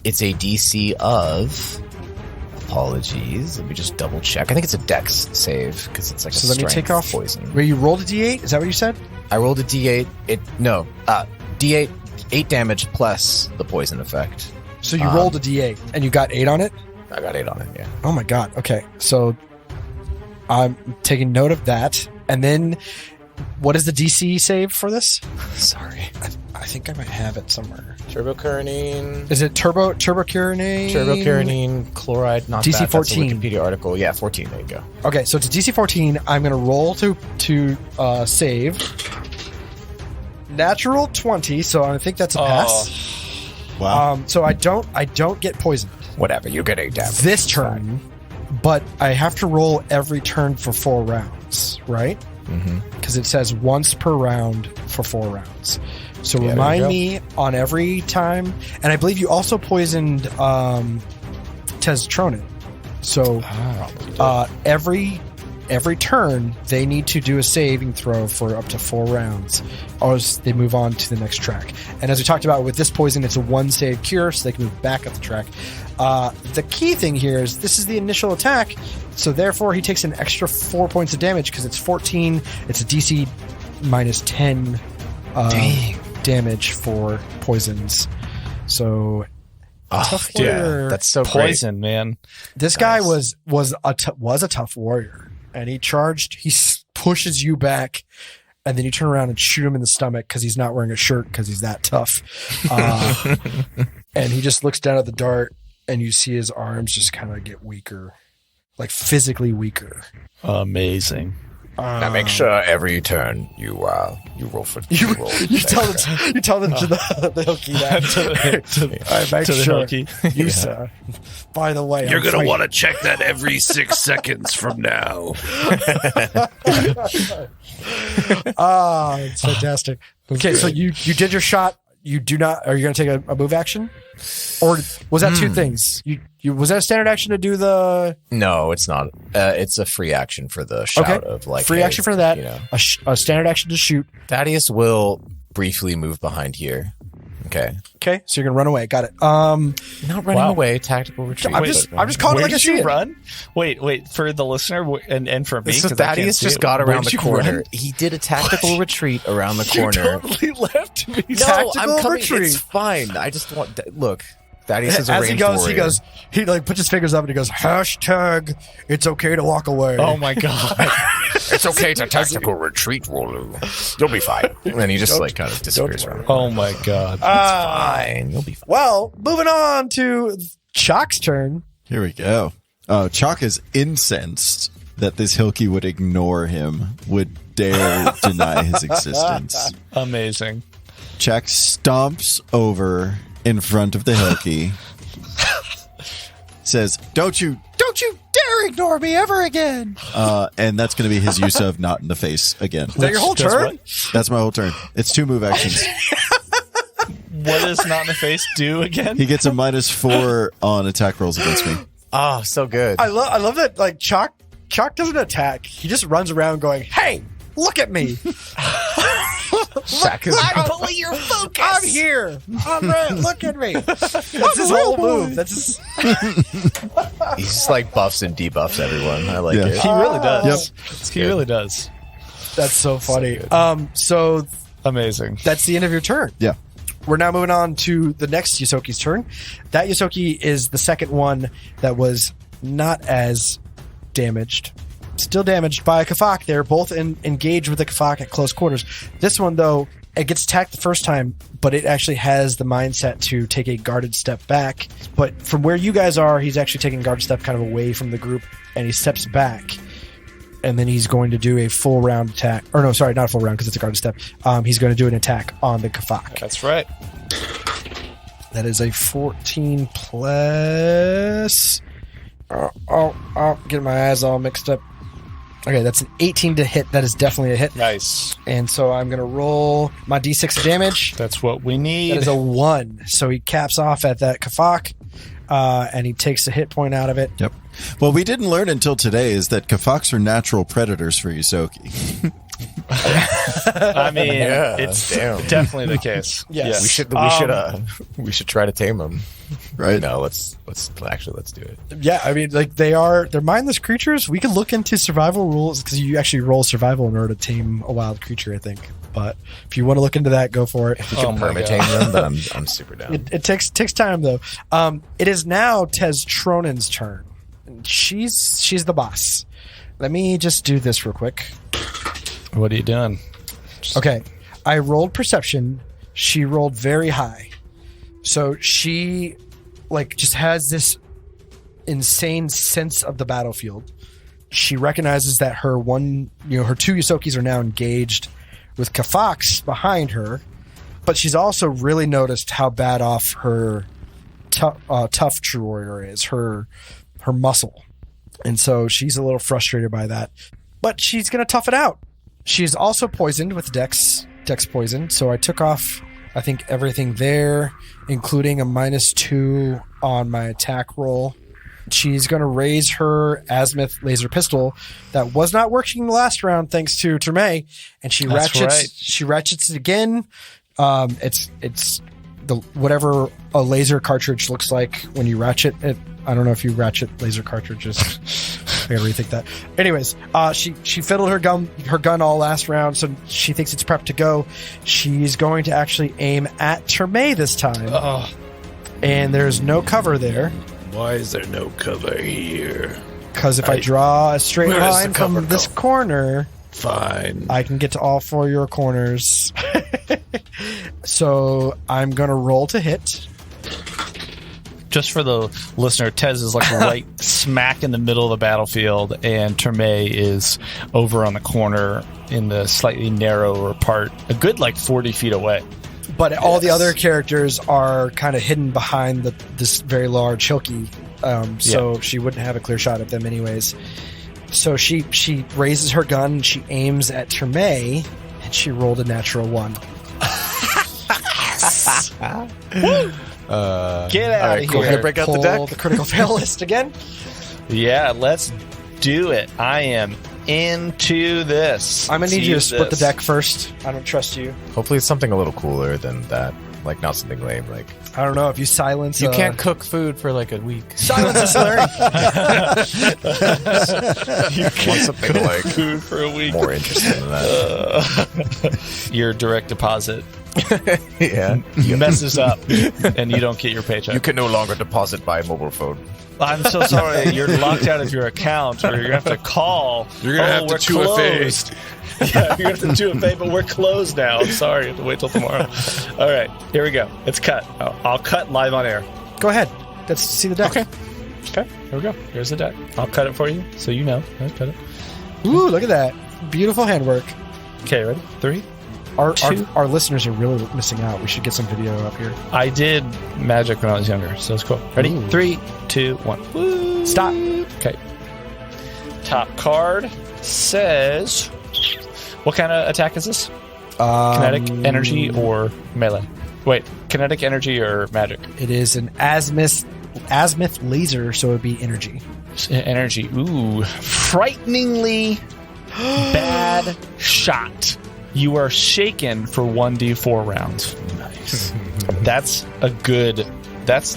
It's a DC of... Apologies. Let me just double check. I think it's a dex save because it's like So a let me strength take off. poison. Where you rolled a D8? Is that what you said? I rolled a D8. D8, 8 damage plus the poison effect. So you rolled a D8 and you got 8 on it? I got 8 on it, yeah. Oh my god. Okay. So I'm taking note of that. And then what is the DC save for this? Sorry. I think I might have it somewhere. Turbocurinine. Is it turbocurinine? Turbocurinine, chloride, not DC that. That's a 14. Wikipedia article. Yeah, 14. There you go. Okay, so it's a DC 14. I'm going to roll to save. Natural 20, so I think that's a pass. Wow. So I don't get poisoned Whatever. You get 8 damage. this turn, but I have to roll every turn for 4 rounds, right? Mm-hmm. Because it says once per round for 4 rounds. So Yeah, there you remind go. me on every time. And I believe you also poisoned Testronin. So every turn they need to do a saving throw for up to 4 rounds, or else they move on to the next track. And as we talked about with this poison, it's a 1 save cure, so they can move back up the track. The key thing here is this is the initial attack, so therefore he takes an extra 4 points of damage because it's 14. It's a DC minus 10 damage for poisons. So tough warrior. Yeah, that's so Poison, man. This guy was a tough warrior, and he charged. He pushes you back, and then you turn around and shoot him in the stomach because he's not wearing a shirt because he's that tough. And he just looks down at the dart, and you see his arms just kind of get weaker, like physically weaker. Amazing. Now make sure every turn you roll for You roll tell them to the Hilky that. I make to the sure Hilky. you sir. By the way, You're I'm going to fighting- want to check that every 6 seconds from now. It's fantastic. Okay, so you did your shot. you do not. Are you going to take a move action, or was that two things? You was that a standard action to do the? No, it's not. It's a free action for the shout of like free action for that. A standard action to shoot. Thaddeus will briefly move behind here. Okay, so you're gonna run away. Got it. Not running away. Tactical retreat. I'm just calling it like I see it. Run? Wait for the listener and for me. So Thaddeus just got around the corner. He did a tactical retreat around the corner. Totally left me. No, Tactical I'm coming. retreat. It's fine. I just want look. Thaddeus is a ranged warrior. he like puts his fingers up and he goes, hashtag, it's okay to walk away. Oh my god. It's okay to tactical retreat, Rolu. You'll be fine. And then he just like kind of disappears around. Oh my god. Fine. You'll be fine. Well, moving on to Chalk's turn. Here we go. Chalk is incensed that this Hilky would ignore him, would dare deny his existence. Amazing. Chalk stomps over in front of the Hilky, says, Don't you dare ignore me ever again. And that's going to be his use of not in the face again. Is that your whole turn? That's my whole turn. It's 2 move actions. What does not in the face do again? He gets a -4 on attack rolls against me. Oh, so good. I love that. Like Chalk doesn't attack. He just runs around going, "Hey, look at me! I'm pulling your focus. I'm here. I'm red. Look at me." That's his whole move. That's his. He just like buffs and debuffs everyone. I like it. He really does. Yep. He really does. That's so funny. So Amazing. that's the end of your turn. Yeah. We're now moving on to the next Yosoki's turn. That Yosoki is the second one that was not as damaged. Still damaged by a khefak. They're both engaged with the khefak at close quarters. This one, though, it gets attacked the first time, but it actually has the mindset to take a guarded step back. But from where you guys are, he's actually taking a guarded step kind of away from the group, and he steps back. And then he's going to do a full round attack. Or no, sorry, not a full round because it's a guarded step. He's going to do an attack on the khefak. That's right. That is a 14 plus... getting my eyes all mixed up. Okay, that's an 18 to hit. That is definitely a hit. Nice. And so I'm going to roll my d6 damage. That's what we need. That is a 1. So he caps off at that khefak, and he takes a hit point out of it. Yep. Well, we didn't learn until today is that khefaks are natural predators for Yosoki. I mean, it's definitely the case. Yes. We should try to tame them. Right? No, let's do it. Yeah, I mean, like they're mindless creatures. We can look into survival rules because you actually roll survival in order to tame a wild creature, I think. But if you want to look into that, go for it. We can perma-tame them, but I'm super down. It takes time though. It is now Tez Tronin's turn. She's the boss. Let me just do this real quick. What are you doing? Okay, I rolled perception. She rolled very high, so she just has this insane sense of the battlefield. She recognizes that her two Yosokis are now engaged with khefaks behind her, but she's also really noticed how bad off her tough true warrior is. Her muscle, and so she's a little frustrated by that. But she's gonna tough it out. She's also poisoned with Dex poison, so I took off, I think, everything there, including a -2 on my attack roll. She's going to raise her azimuth laser pistol that was not working the last round thanks to Terme, and she ratchets it again. It's the whatever a laser cartridge looks like when you ratchet it. I don't know if you ratchet laser cartridges. I gotta rethink that. Anyways, she fiddled her gun all last round, so she thinks it's prepped to go. She's going to actually aim at Terme this time. And there's no cover there. Why is there no cover here? Because if I draw a straight Where does line the cover from this go? corner, Fine. I can get to all 4 of your corners. So I'm going to roll to hit. Just for the listener, Tez is like right smack in the middle of the battlefield, and Terme is over on the corner in the slightly narrower part, a good 40 feet away. But all the other characters are kind of hidden behind this very large Hilky, so she wouldn't have a clear shot at them anyways. So she raises her gun, she aims at Terme, and she rolled a natural 1. Yes. Get out all of right, here. cool. Can I break out the Pull deck? the critical fail list again. Yeah, let's do it. I am into this. I'm gonna need Let's you to use split the this. deck first. I don't trust you. Hopefully, it's something a little cooler than that. Like, not something lame. Like, I don't know if you silence. you can't cook food for like a week. silence a slurry. Want something like Food for a week. more interesting than that. Your direct deposit Yeah. messes up, and you don't get your paycheck. You can no longer deposit by mobile phone. I'm so sorry. You're locked out of your account, or you're gonna have to call. You're gonna have to we're 2FA. closed. Yeah, you're gonna have to 2FA, but we're closed now. I'm sorry. You have to wait till tomorrow. All right, here we go. It's cut. I'll cut live on air. Go ahead. Let's see the deck. Okay. Here we go. Here's the deck. I'll cut it for you, so you know. I'll cut it. Ooh, look at that. Beautiful handwork. Okay, ready? 3. Our listeners are really missing out. We should get some video up here. I did magic when I was younger, so it's cool. Ready? Ooh. 3, 2, 1. Woo. Stop. Okay. Top card says, what kind of attack is this? Kinetic, energy, or melee? Wait, kinetic, energy, or magic? It is an azimuth laser, so it would be energy. Energy. Ooh. Frighteningly bad shot. You are shaken for 1d4 rounds. Nice. That's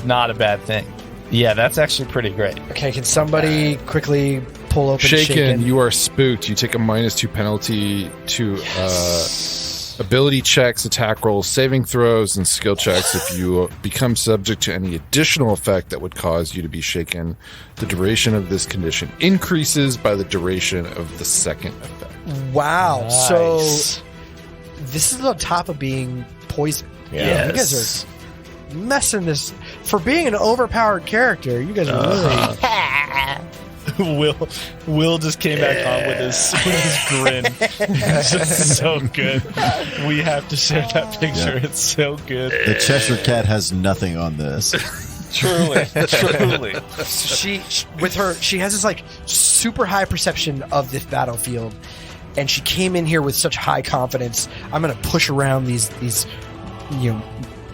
not a bad thing. Yeah, that's actually pretty great. Okay, can somebody quickly pull open Shaken, you are spooked. You take a -2 penalty to ability checks, attack rolls, saving throws, and skill checks. If you become subject to any additional effect that would cause you to be shaken, the duration of this condition increases by the duration of the second effect. Wow. Nice. So this is on top of being poisoned. Yeah. You guys are messing this. For being an overpowered character, you guys are really... Will just came back on with his grin. It's just so good. We have to share that picture. Yeah. It's so good. The Cheshire Cat has nothing on this. Truly. she has this like super high perception of this battlefield, and she came in here with such high confidence. I'm going to push around these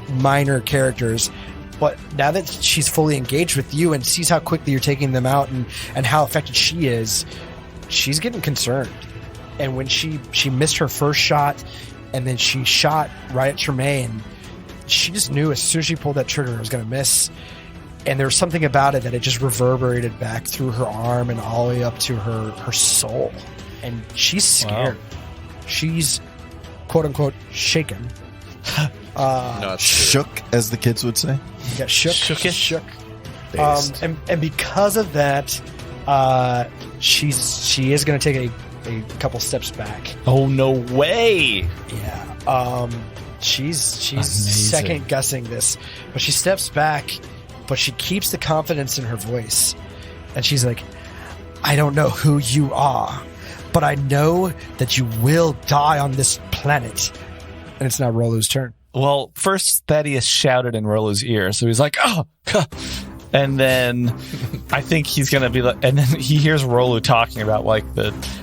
minor characters. But now that she's fully engaged with you and sees how quickly you're taking them out and how effective she is, she's getting concerned. And when she missed her first shot and then she shot right at Tremaine, she just knew as soon as she pulled that trigger it was going to miss. And there was something about it that it just reverberated back through her arm and all the way up to her soul. And she's scared. Wow. She's, quote unquote, shaken. Shook, as the kids would say. You got shook. Based. And because of that, she is going to take a couple steps back. Oh, no way. Yeah. She's second guessing this, but she steps back, but she keeps the confidence in her voice, and she's like, "I don't know who you are, but I know that you will die on this planet." And it's now Rolu's turn. Well, first Thaddeus shouted in Rolo's ear, so he's like, "Oh!" And then I think he's gonna be like, and then he hears Rolu talking about like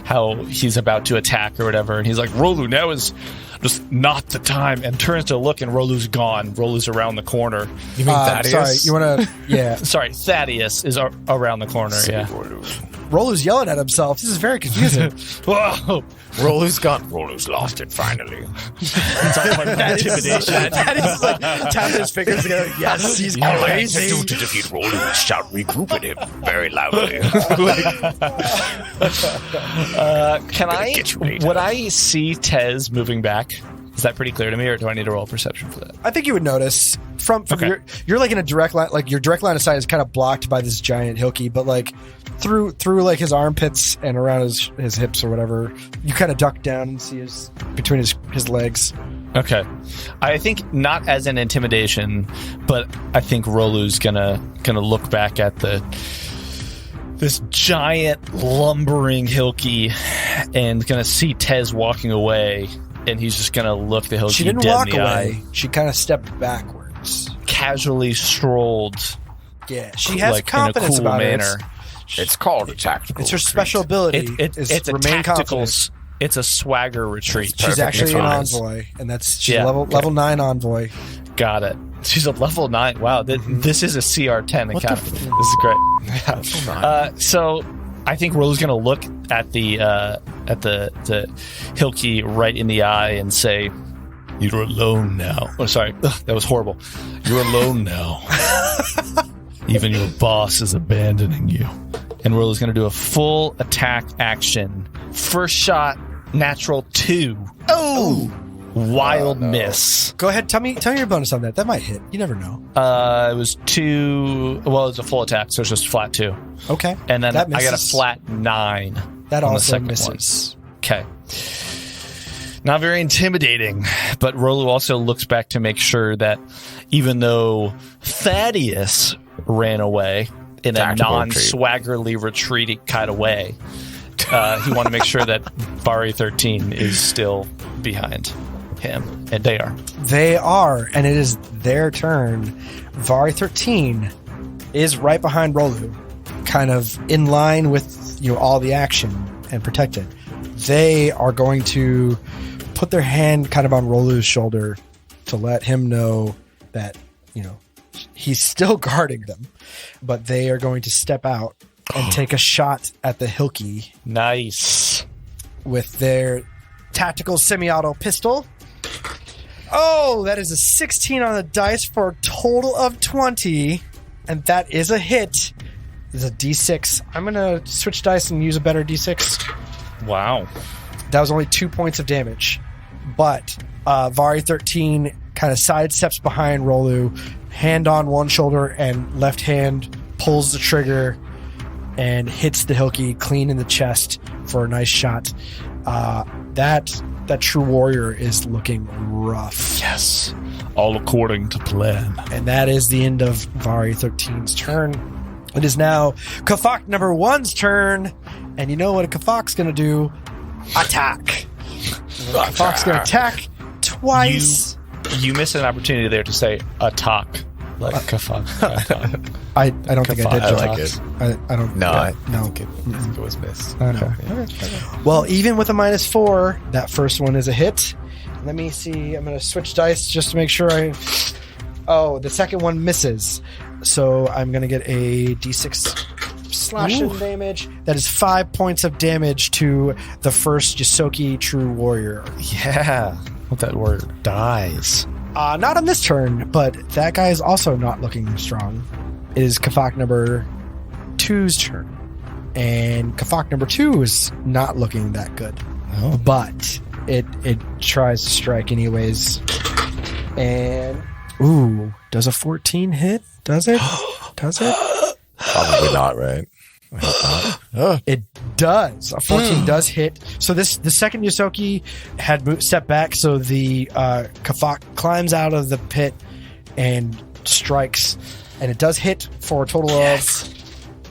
how he's about to attack or whatever, and he's like, "Rolu, now is just not the time," and turns to look, and Rolu's gone. Rolu's around the corner. You mean Thaddeus? Sorry, you want to? Yeah. Sorry, Thaddeus is around the corner. Yeah. Rolu's yelling at himself. This is very confusing. Whoa! Rolu's gone. Rolu's lost it finally. Intimidation. That is like tapping his fingers together. Yes, he's All I have to crazy. do to defeat Rolu is shout regroup at him very loudly. Can I? get you later. Would I see Tez moving back? Is that pretty clear to me, or do I need to roll perception for that? I think you would notice from Okay. you're like in a direct line, like your direct line of sight is kind of blocked by this giant Hilky, but like through like his armpits and around his hips or whatever, you kind of duck down and see between his legs. Okay, I think not as an intimidation, but I think Rolu's gonna look back at this giant lumbering Hilky and gonna see Tez walking away, and he's just gonna look the Hilky She didn't dead walk in the away. eye, She kind of stepped backwards. casually strolled, Yeah, she has like confidence in a cool about manner. it. It's called a tactical. It's her retreat. special ability. It's a remain tactical. confident. It's a swagger retreat. She's actually an That's what it is. envoy, and she's Yeah. level 9 envoy. Got it. She's a level 9. Wow, this is a CR10 encounter. This is great. Yeah. So I think Rolu's going to look at the Hilky right in the eye and say, "You're alone now." Oh, sorry, that was horrible. You're alone now. Even your boss is abandoning you. And Rolu's going to do a full attack action. First shot, natural 2. Oh! Wild miss. Go ahead. Tell me your bonus on that. That might hit. You never know. It was 2. Well, it's a full attack, so it's just flat 2. Okay. And then that I got a flat 9. That on the also second misses. one. Okay. Not very intimidating, but Rolu also looks back to make sure that even though Thaddeus ran away in a non-swaggerly retreating kind of way, he wanted to make sure that Vari 13 is still behind him, and they are. They are, and it is their turn. Vari 13 is right behind Rolu, kind of in line with all the action and protected. They are going to put their hand kind of on Rolu's shoulder to let him know that he's still guarding them, but they are going to step out and take a shot at the Hilky. Nice. With their tactical semi-auto pistol. Oh, that is a 16 on the dice for a total of 20. And that is a hit. It's a D6. I'm going to switch dice and use a better D6. Wow. That was only 2 points of damage. But Vari 13 kind of sidesteps behind Rolu, hand on one shoulder and left hand pulls the trigger and hits the Hilky clean in the chest for a nice shot. That true warrior is looking rough. Yes. All according to plan. And that is the end of Vari 13's turn. It is now khefak number 1's turn. And you know what a khefak's going to do? Attack. Khefak's going to attack twice. You missed an opportunity there to say attack. Like khefak. I don't think I did. I like it. I don't. No, yeah, I think it was missed. Okay. Well, even with a -4, that first one is a hit. Let me see. I'm going to switch dice just to make sure Oh, the second one misses. So I'm going to get a D6 slashing damage. That is 5 points of damage to the first Ysoki True Warrior. Yeah. What that word dies. Not on this turn, but that guy is also not looking strong. It is khefak number 2's turn. And khefak number 2 is not looking that good. Oh. But it tries to strike anyways. And ooh, does a 14 hit? Does it? Does it? Probably not, right? I hope not. It does. A 14 does hit. So the second Ysoki had stepped back, so the khefak climbs out of the pit and strikes, and it does hit for a total of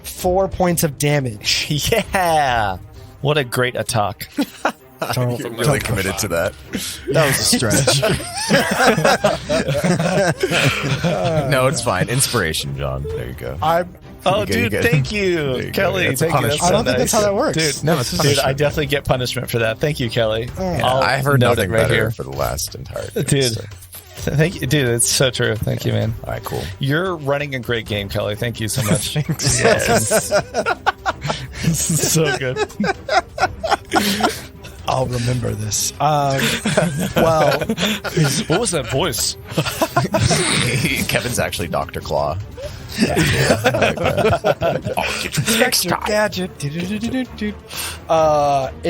4 points of damage. Yeah. What a great attack. I'm really committed to that. That was a stretch. No, it's fine. Inspiration, John. There you go. Thank you, Kelly. It's a Thank you. punishment. I don't think that's how that works. Dude, No, it's dude, punishment. I definitely get punishment for that. Thank you, Kelly. I've heard note nothing it right better here. for the last entire thing. Dude. So. Thank you, dude. It's so true. Thank you, man. All right, cool. You're running a great game, Kelly. Thank you so much. Yes. This is so good. I'll remember this. Well, What was that voice? Kevin's actually Dr. Claw. Inspector Gadget. It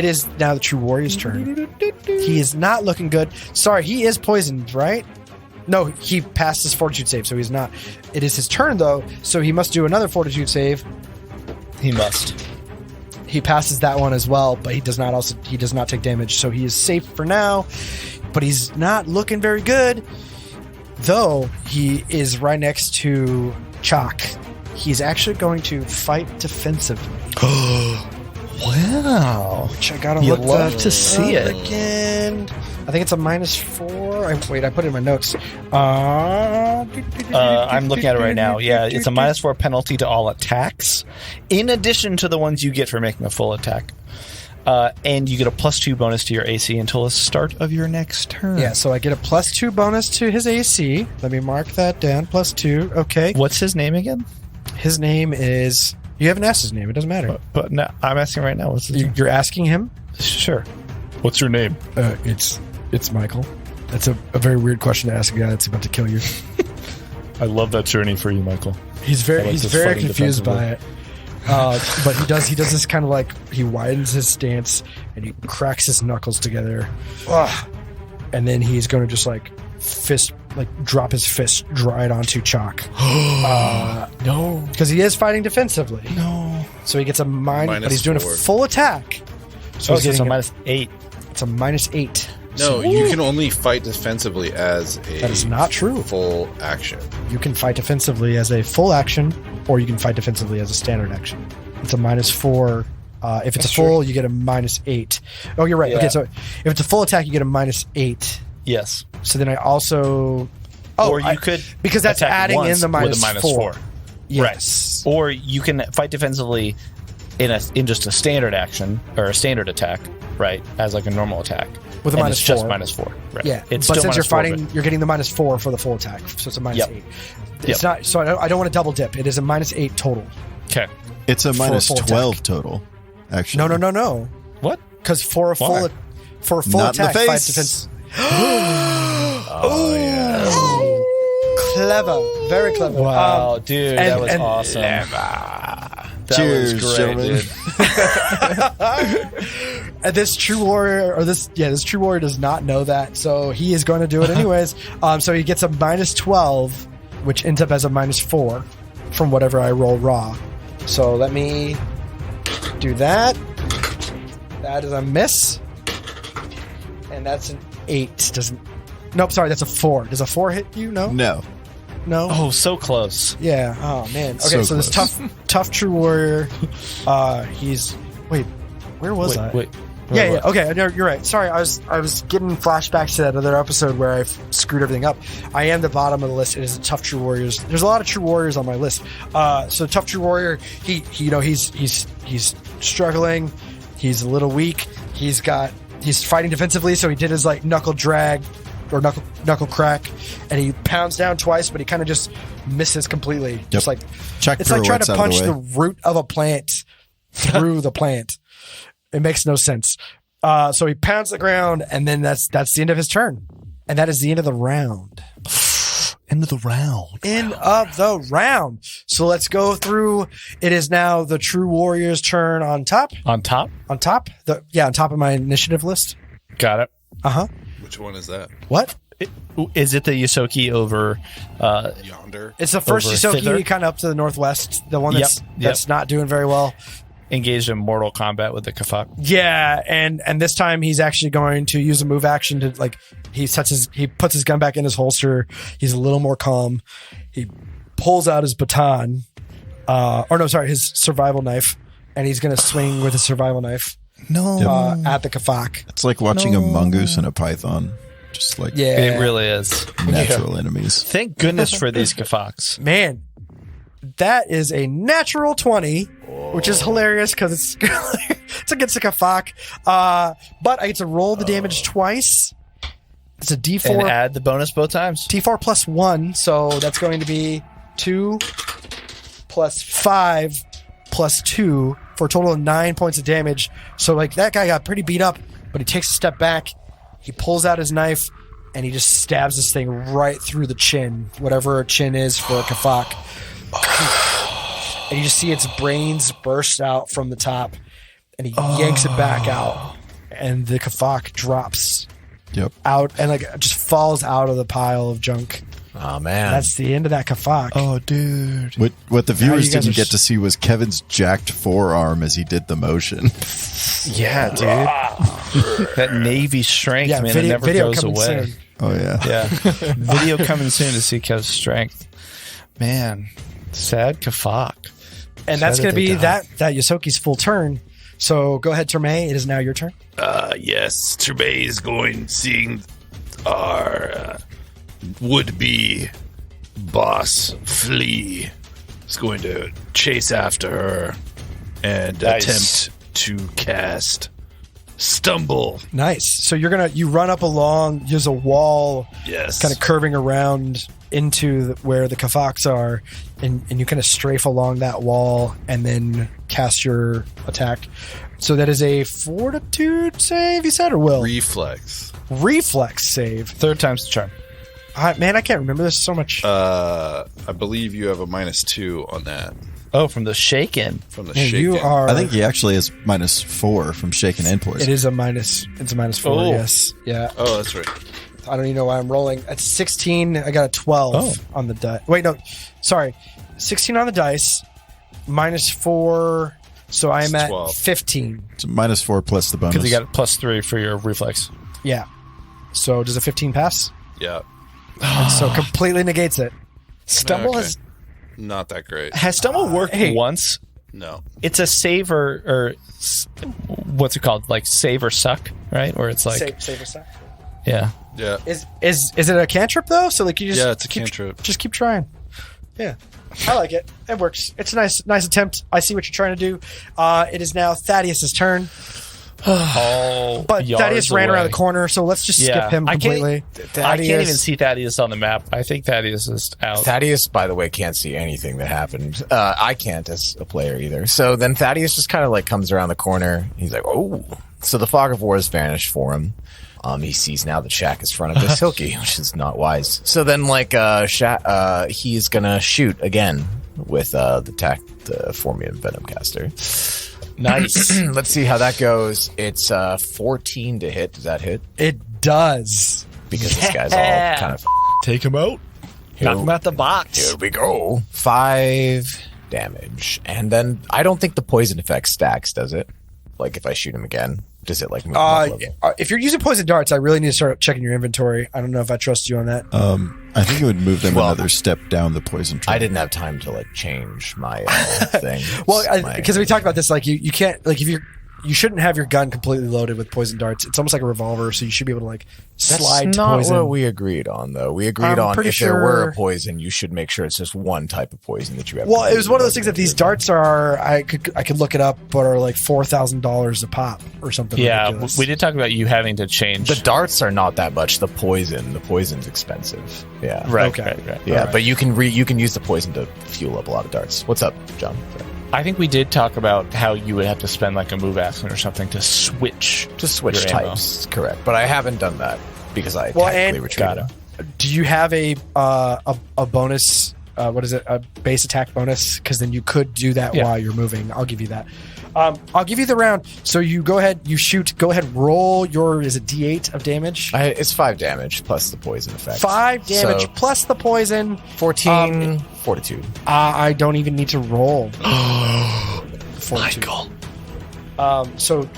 is now the True Warrior's turn. He is not looking good. Sorry, he is poisoned, right? No, he passed his fortitude save, so he's not. It is his turn, though, so he must do another fortitude save. He must. He passes that one as well, but he does not take damage, so he is safe for now. But he's not looking very good, though he is right next to Chalk. He's actually going to fight defensively. Wow. Which I gotta You look love that to see up it. again. I think it's a -4. Wait, I put it in my notes. I'm looking at it right now. Yeah, it's a -4 penalty to all attacks, in addition to the ones you get for making a full attack. And you get a +2 bonus to your AC until the start of your next turn. Yeah, so I get a +2 bonus to his AC. Let me mark that down. +2. Okay. What's his name again? His name is... You haven't asked his name. It doesn't matter. But no, I'm asking right now. What's his name? You're asking him? Sure. What's your name? It's Michael. That's a very weird question to ask a guy that's about to kill you. I love that journey for you, Michael. He's I like very this fighting confused by it. But he does this kind of like, he widens his stance and he cracks his knuckles together. And then he's going to just drop his fist right onto Chalk. No. Because he is fighting defensively. No. So he gets a Minus but he's doing 4. a full attack. So he's it's getting a -8. It's a -8. No, you can only fight defensively as a That is not true. full action. You can fight defensively as a full action, or you can fight defensively as a standard action. It's a -4. If it's a full, you get a -8. Oh, you're right. Yeah. Okay, so if it's a full attack, you get a -8. Yes. So then I also... or you could because that's attack adding in once the with a -4. Yes. Right. Or you can fight defensively in just a standard action or a standard attack, right? As like a normal attack. With a And -4. it's just -4. Right. Yeah, It's but still since you're -4, fighting, you're getting the -4 for the full attack, so it's a -8. Yep. It's not. So I don't want to double dip. It is a -8 total. Okay. It's a For a minus full 12 total, actually. No. What? Because for a full Why? Not in the attack, face. fight defense. Clever, very clever. Wow, dude, that was and- awesome. That Cheers, was great, gentlemen. dude. And this true warrior, this true warrior does not know that, so he is going to do it anyways. So he gets a -12, which ends up as a -4 from whatever I roll raw. So let me do that. That is a miss, and that's an 8. Nope, sorry, that's a 4. Does a 4 hit you? No. No. Oh, so close. Yeah. Oh man. Okay, so this tough true warrior. He's where was I? Wait. Yeah. Okay, no, you're right. Sorry, I was getting flashbacks to that other episode where I screwed everything up. I am the bottom of the list. It is the tough true warriors. There's a lot of true warriors on my list. So tough true warrior. He's struggling. He's a little weak. He's fighting defensively. So he did his knuckle drag or knuckle crack, and he pounds down twice, but he kind of just misses completely. Yep. Just like Check it's like trying to punch the the way. root of a plant through the plant. It makes no sense. So he pounds the ground, and then that's the end of his turn, and that is the end of the round. End of the round. End of the round. So let's go through. It is now the true warrior's turn on top. On top? On top. On top of my initiative list. Got it. Which one is that? What? Is it the Yosoki over Yonder. It's the first Over Yosoki thither? kind of up to the northwest. The one that's Yep. not doing very well. engaged in mortal combat with the khefak? Yeah, and this time he's actually going to use a move action to he puts his gun back in his holster. He's a little more calm. He pulls out his baton, his survival knife, and he's going to swing with his survival knife. At the khefak. It's like watching a mongoose and a python. Just like It really is. natural enemies. Thank goodness for these khefaks. Man, that is a natural 20, which is hilarious because it's against a khefak. But I get to roll the damage twice. It's a D4. And add the bonus both times. D4 plus 1, so that's going to be 2 plus 5 plus 2 for a total of 9 points of damage. So that guy got pretty beat up, but he takes a step back. He pulls out his knife and he just stabs this thing right through the chin, whatever a chin is for a khefak. And you just see its brains burst out from the top, and he yanks it back out, and the khefak drops out and just falls out of the pile of junk. Oh man, That's the end of that khefak. Oh, dude. What the viewers you guys didn't are get to see was Kevin's jacked forearm as he did the motion. Yeah, dude. That Navy strength, Yeah, man, video it never goes coming away. soon. Oh yeah. Yeah. Video coming soon to see Kev's strength. Man, sad khefak. And that's Sad going to that they be died. that Yosoki's full turn. So go ahead, Terme. It is now your turn. Yes, Treme is going, seeing our would-be boss flee. Is going to chase after her and Nice. attempt to cast Stumble. Nice. So you run up along. There's a wall, Yes. kind of curving around into where the khefaks are, and you kind of strafe along that wall and then cast your attack. So that is a fortitude save, you said, or will? Reflex. Reflex save. Third time's the charm. Man, I can't remember this so much. I believe you have a -2 on that Oh, from the shaken. from the Man, shaking. you are. I think he actually is -4 from shaken and poison. It is a minus. It's a -4. Oh. Yes. Yeah. Oh, that's right. I don't even know why I'm rolling. At 16, I got a 12 on the dice. Wait, no. Sorry. 16 on the dice, -4. So I am It's at 12. 15. It's +4 plus the bonus. Because you got +3 for your reflex. Yeah. So does a 15 pass? Yeah. And so completely negates it. Stumble Okay. Not that great. has Stumble worked hey. once. No. It's a save or what's it called? Like save or suck, right? Or it's like Save a sec. yeah. Yeah. Is it a cantrip though? So like you just Yeah, it's a cantrip. Just keep trying. Yeah. I like it. It works. It's a nice attempt. I see what you're trying to do. It is now Thaddeus' turn. Oh, But yards Thaddeus ran away. around the corner, so let's just skip him completely. I can't even see Thaddeus on the map. I think Thaddeus is out. Thaddeus, by the way, can't see anything that happened. I can't as a player either. So then Thaddeus just kind of like comes around the corner. He's like, oh. So the fog of war has vanished for him. He sees now that Shaq is front of this Hilky, which is not wise. So then like he's gonna shoot again with the Formian Venom Caster. Nice. Let's see how that goes. It's 14 to hit. Does that hit? It does. Because this guy's all kind of... Take him out. Knock him out the box. Here we go. 5 damage. And then I don't think the poison effect stacks, does it? Like if I shoot him again, does it like move up level? If you're using poison darts, I really need to start checking your inventory. I don't know if I trust you on that. I think it would move them another step down the poison trail. I didn't have time to like change my thing. Well, because we talked about this, like you can't, like if you shouldn't have your gun completely loaded with poison darts. It's almost like a revolver, so you should be able to like slide That's to not poison. what we agreed on, though. We agreed I'm on pretty if there were sure- a poison, you should make sure it's just one type of poison that you have. Well, it was one of those things that these darts are. I could look it up, but are like $4,000 a pop or something. Yeah, ridiculous. we did talk about you having to change. The darts are not that much. The poison's expensive. Yeah. Right, Okay. right. Yeah, All right. but you can use the poison to fuel up a lot of darts. What's up, John? I think we did talk about how you would have to spend like a move action or something to switch. To switch your ammo. types, correct. But I haven't done that because I Well, tactically and- retrieved it. Do you have a bonus? What is it? A base attack bonus? Because then you could do that Yeah. while you're moving. I'll give you that. I'll give you the round. So you go ahead. You shoot. Go ahead. Roll your. Is it D8 of damage? It's 5 damage plus the poison effect. 5 damage So, plus the poison. 14 fortitude. I don't even need to roll. Fortitude. So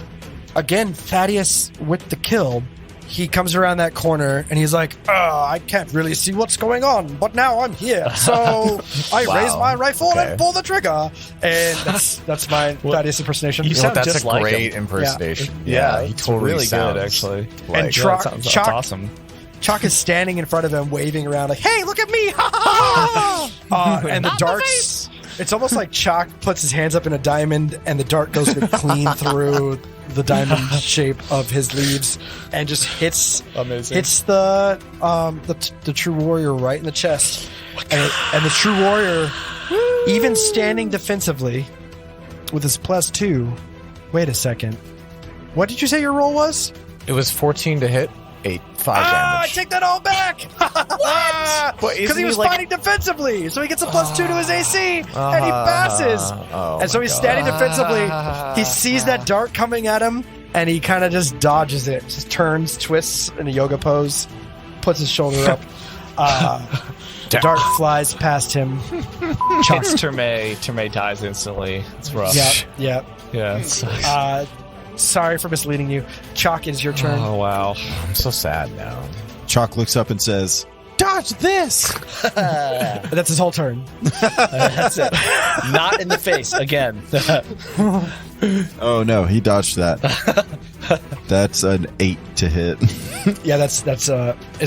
again, Thaddeus with the kill. He comes around that corner and he's like, I can't really see what's going on, but now I'm here. So I Wow. raise my rifle Okay. and pull the trigger. And that's my Thaddeus impersonation. You sound That's just a like great him. impersonation. Yeah, he it's totally really sounds good actually. like- And Yeah, that's Chalk- awesome. Chalk is standing in front of him, waving around like, "Hey, look at me!" Ha, ha, ha. And the darts. It's almost like Chalk puts his hands up in a diamond, and the dart goes clean through the diamond shape of his leaves, and just hits the true warrior right in the chest. And the true warrior, even standing defensively with his +2. Wait a second. What did you say your roll was? It was 14 to hit, 5 I damage. take that all back. What? But Because isn't he was like- fighting defensively, so he gets a +2 to his AC, and he passes. And so he's standing defensively. He sees that dart coming at him, and he kind of just dodges it. Just turns, twists in a yoga pose, puts his shoulder up. The dart flies past him. It's Terme dies instantly. It's rough. Yeah. Yeah, it sucks. Sorry for misleading you. Chalk, it is your turn. Oh wow. I'm so sad now. Chalk looks up and says, "Dodge this!" That's his whole turn. That's it. Not in the face again. Oh no, he dodged that. That's an 8 to hit. Yeah, that's is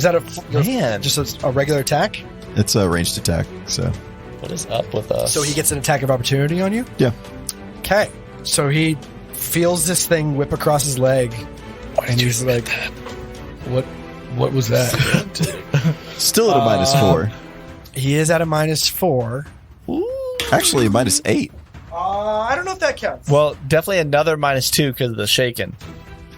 that Man. just a regular attack? It's a ranged attack, so What is up with us? So he gets an attack of opportunity on you? yeah. Okay. So he feels this thing whip across his leg, and he's like, "What was that?" Still at a -4. He is at a -4. Actually, a -8. I don't know if that counts. Well, definitely another -2 because of the shaking.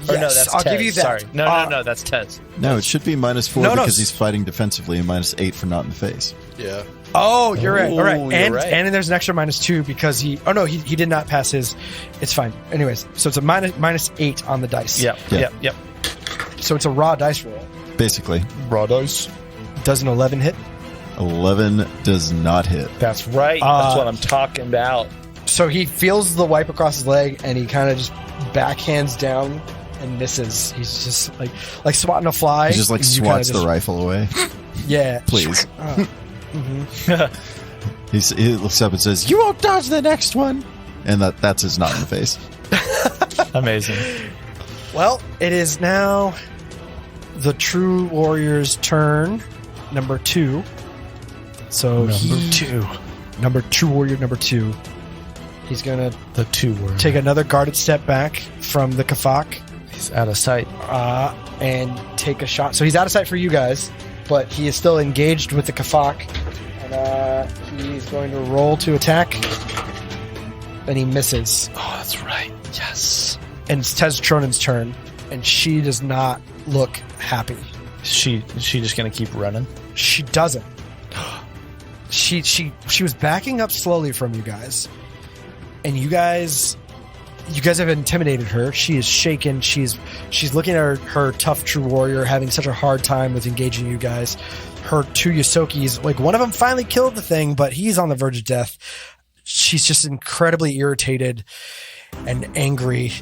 Or no, Yes, that's I'll Tez. give you that. Sorry. No, that's Tez. No, it should be -4 No, because he's fighting defensively, and -8 for not in the face. Yeah. Oh, you're right. All right. Ooh, And you're right. and then there's an extra -2 because he. Oh no, he did not pass his. It's fine. Anyways, so it's a -8 on the dice. Yep. Yeah. Yep. So it's a raw dice roll. Basically, Raw dice. Does an 11 hit? 11 does not hit. That's right. That's what I'm talking about. So he feels the wipe across his leg, and he kind of just backhands down and misses. He's just like swatting a fly. He just like and you kinda swats the rifle away. Yeah. Please. He looks up and says, "You won't dodge the next one," and that's his not in the face. Amazing. Well, it is now the true warrior's turn, number 2. So number 2 warrior number 2. He's gonna The 2 word. take another guarded step back from the khefak He's out of sight. and take a shot. So he's out of sight for you guys, but he is still engaged with the khefak, and he's going to roll to attack, and he misses. Oh, that's right. Yes. And it's Tez Tronin's turn, and she does not look happy. She just gonna keep running. She doesn't. She was backing up slowly from you guys, and you guys have intimidated her. She is shaken. She's looking at her tough true warrior, having such a hard time with engaging you guys. Her 2 Yosokis, like one of them finally killed the thing, but he's on the verge of death. She's just incredibly irritated and angry.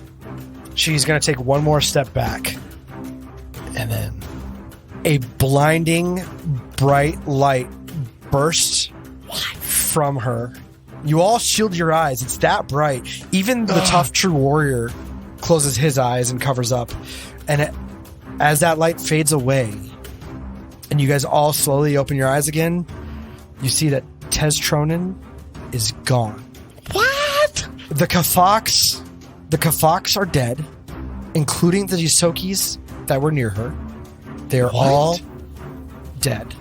She's going to take one more step back, and then a blinding bright light bursts from her. You all shield your eyes. It's that bright. Even the tough true warrior closes his eyes and covers up. And as that light fades away, and you guys all slowly open your eyes again, you see that Tez Tronin is gone. What? The khefaks are dead, including the Yosokis that were near her. They're all dead.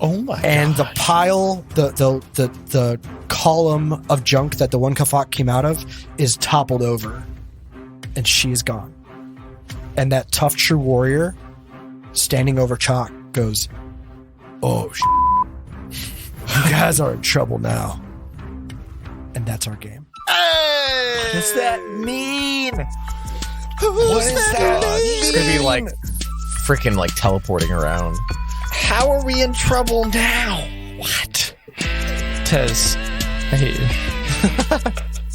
Oh my And the pile, the column of junk that the one khefak came out of is toppled over, and she is gone. And that tough true warrior standing over Chalk goes, "Oh, you guys are in trouble now." And that's our game. What does that mean? What is that? It's gonna be like freaking like teleporting around. How are we in trouble now? What? Tez, I hate you.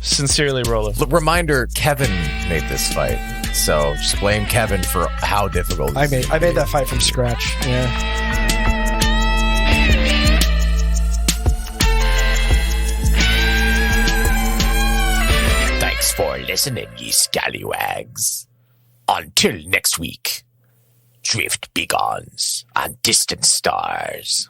Sincerely, Roller. Look, reminder: Kevin made this fight, so just blame Kevin for how difficult. I made that fight from scratch. Yeah. Thanks for listening, ye scallywags. Until next week, drift begons on distant stars.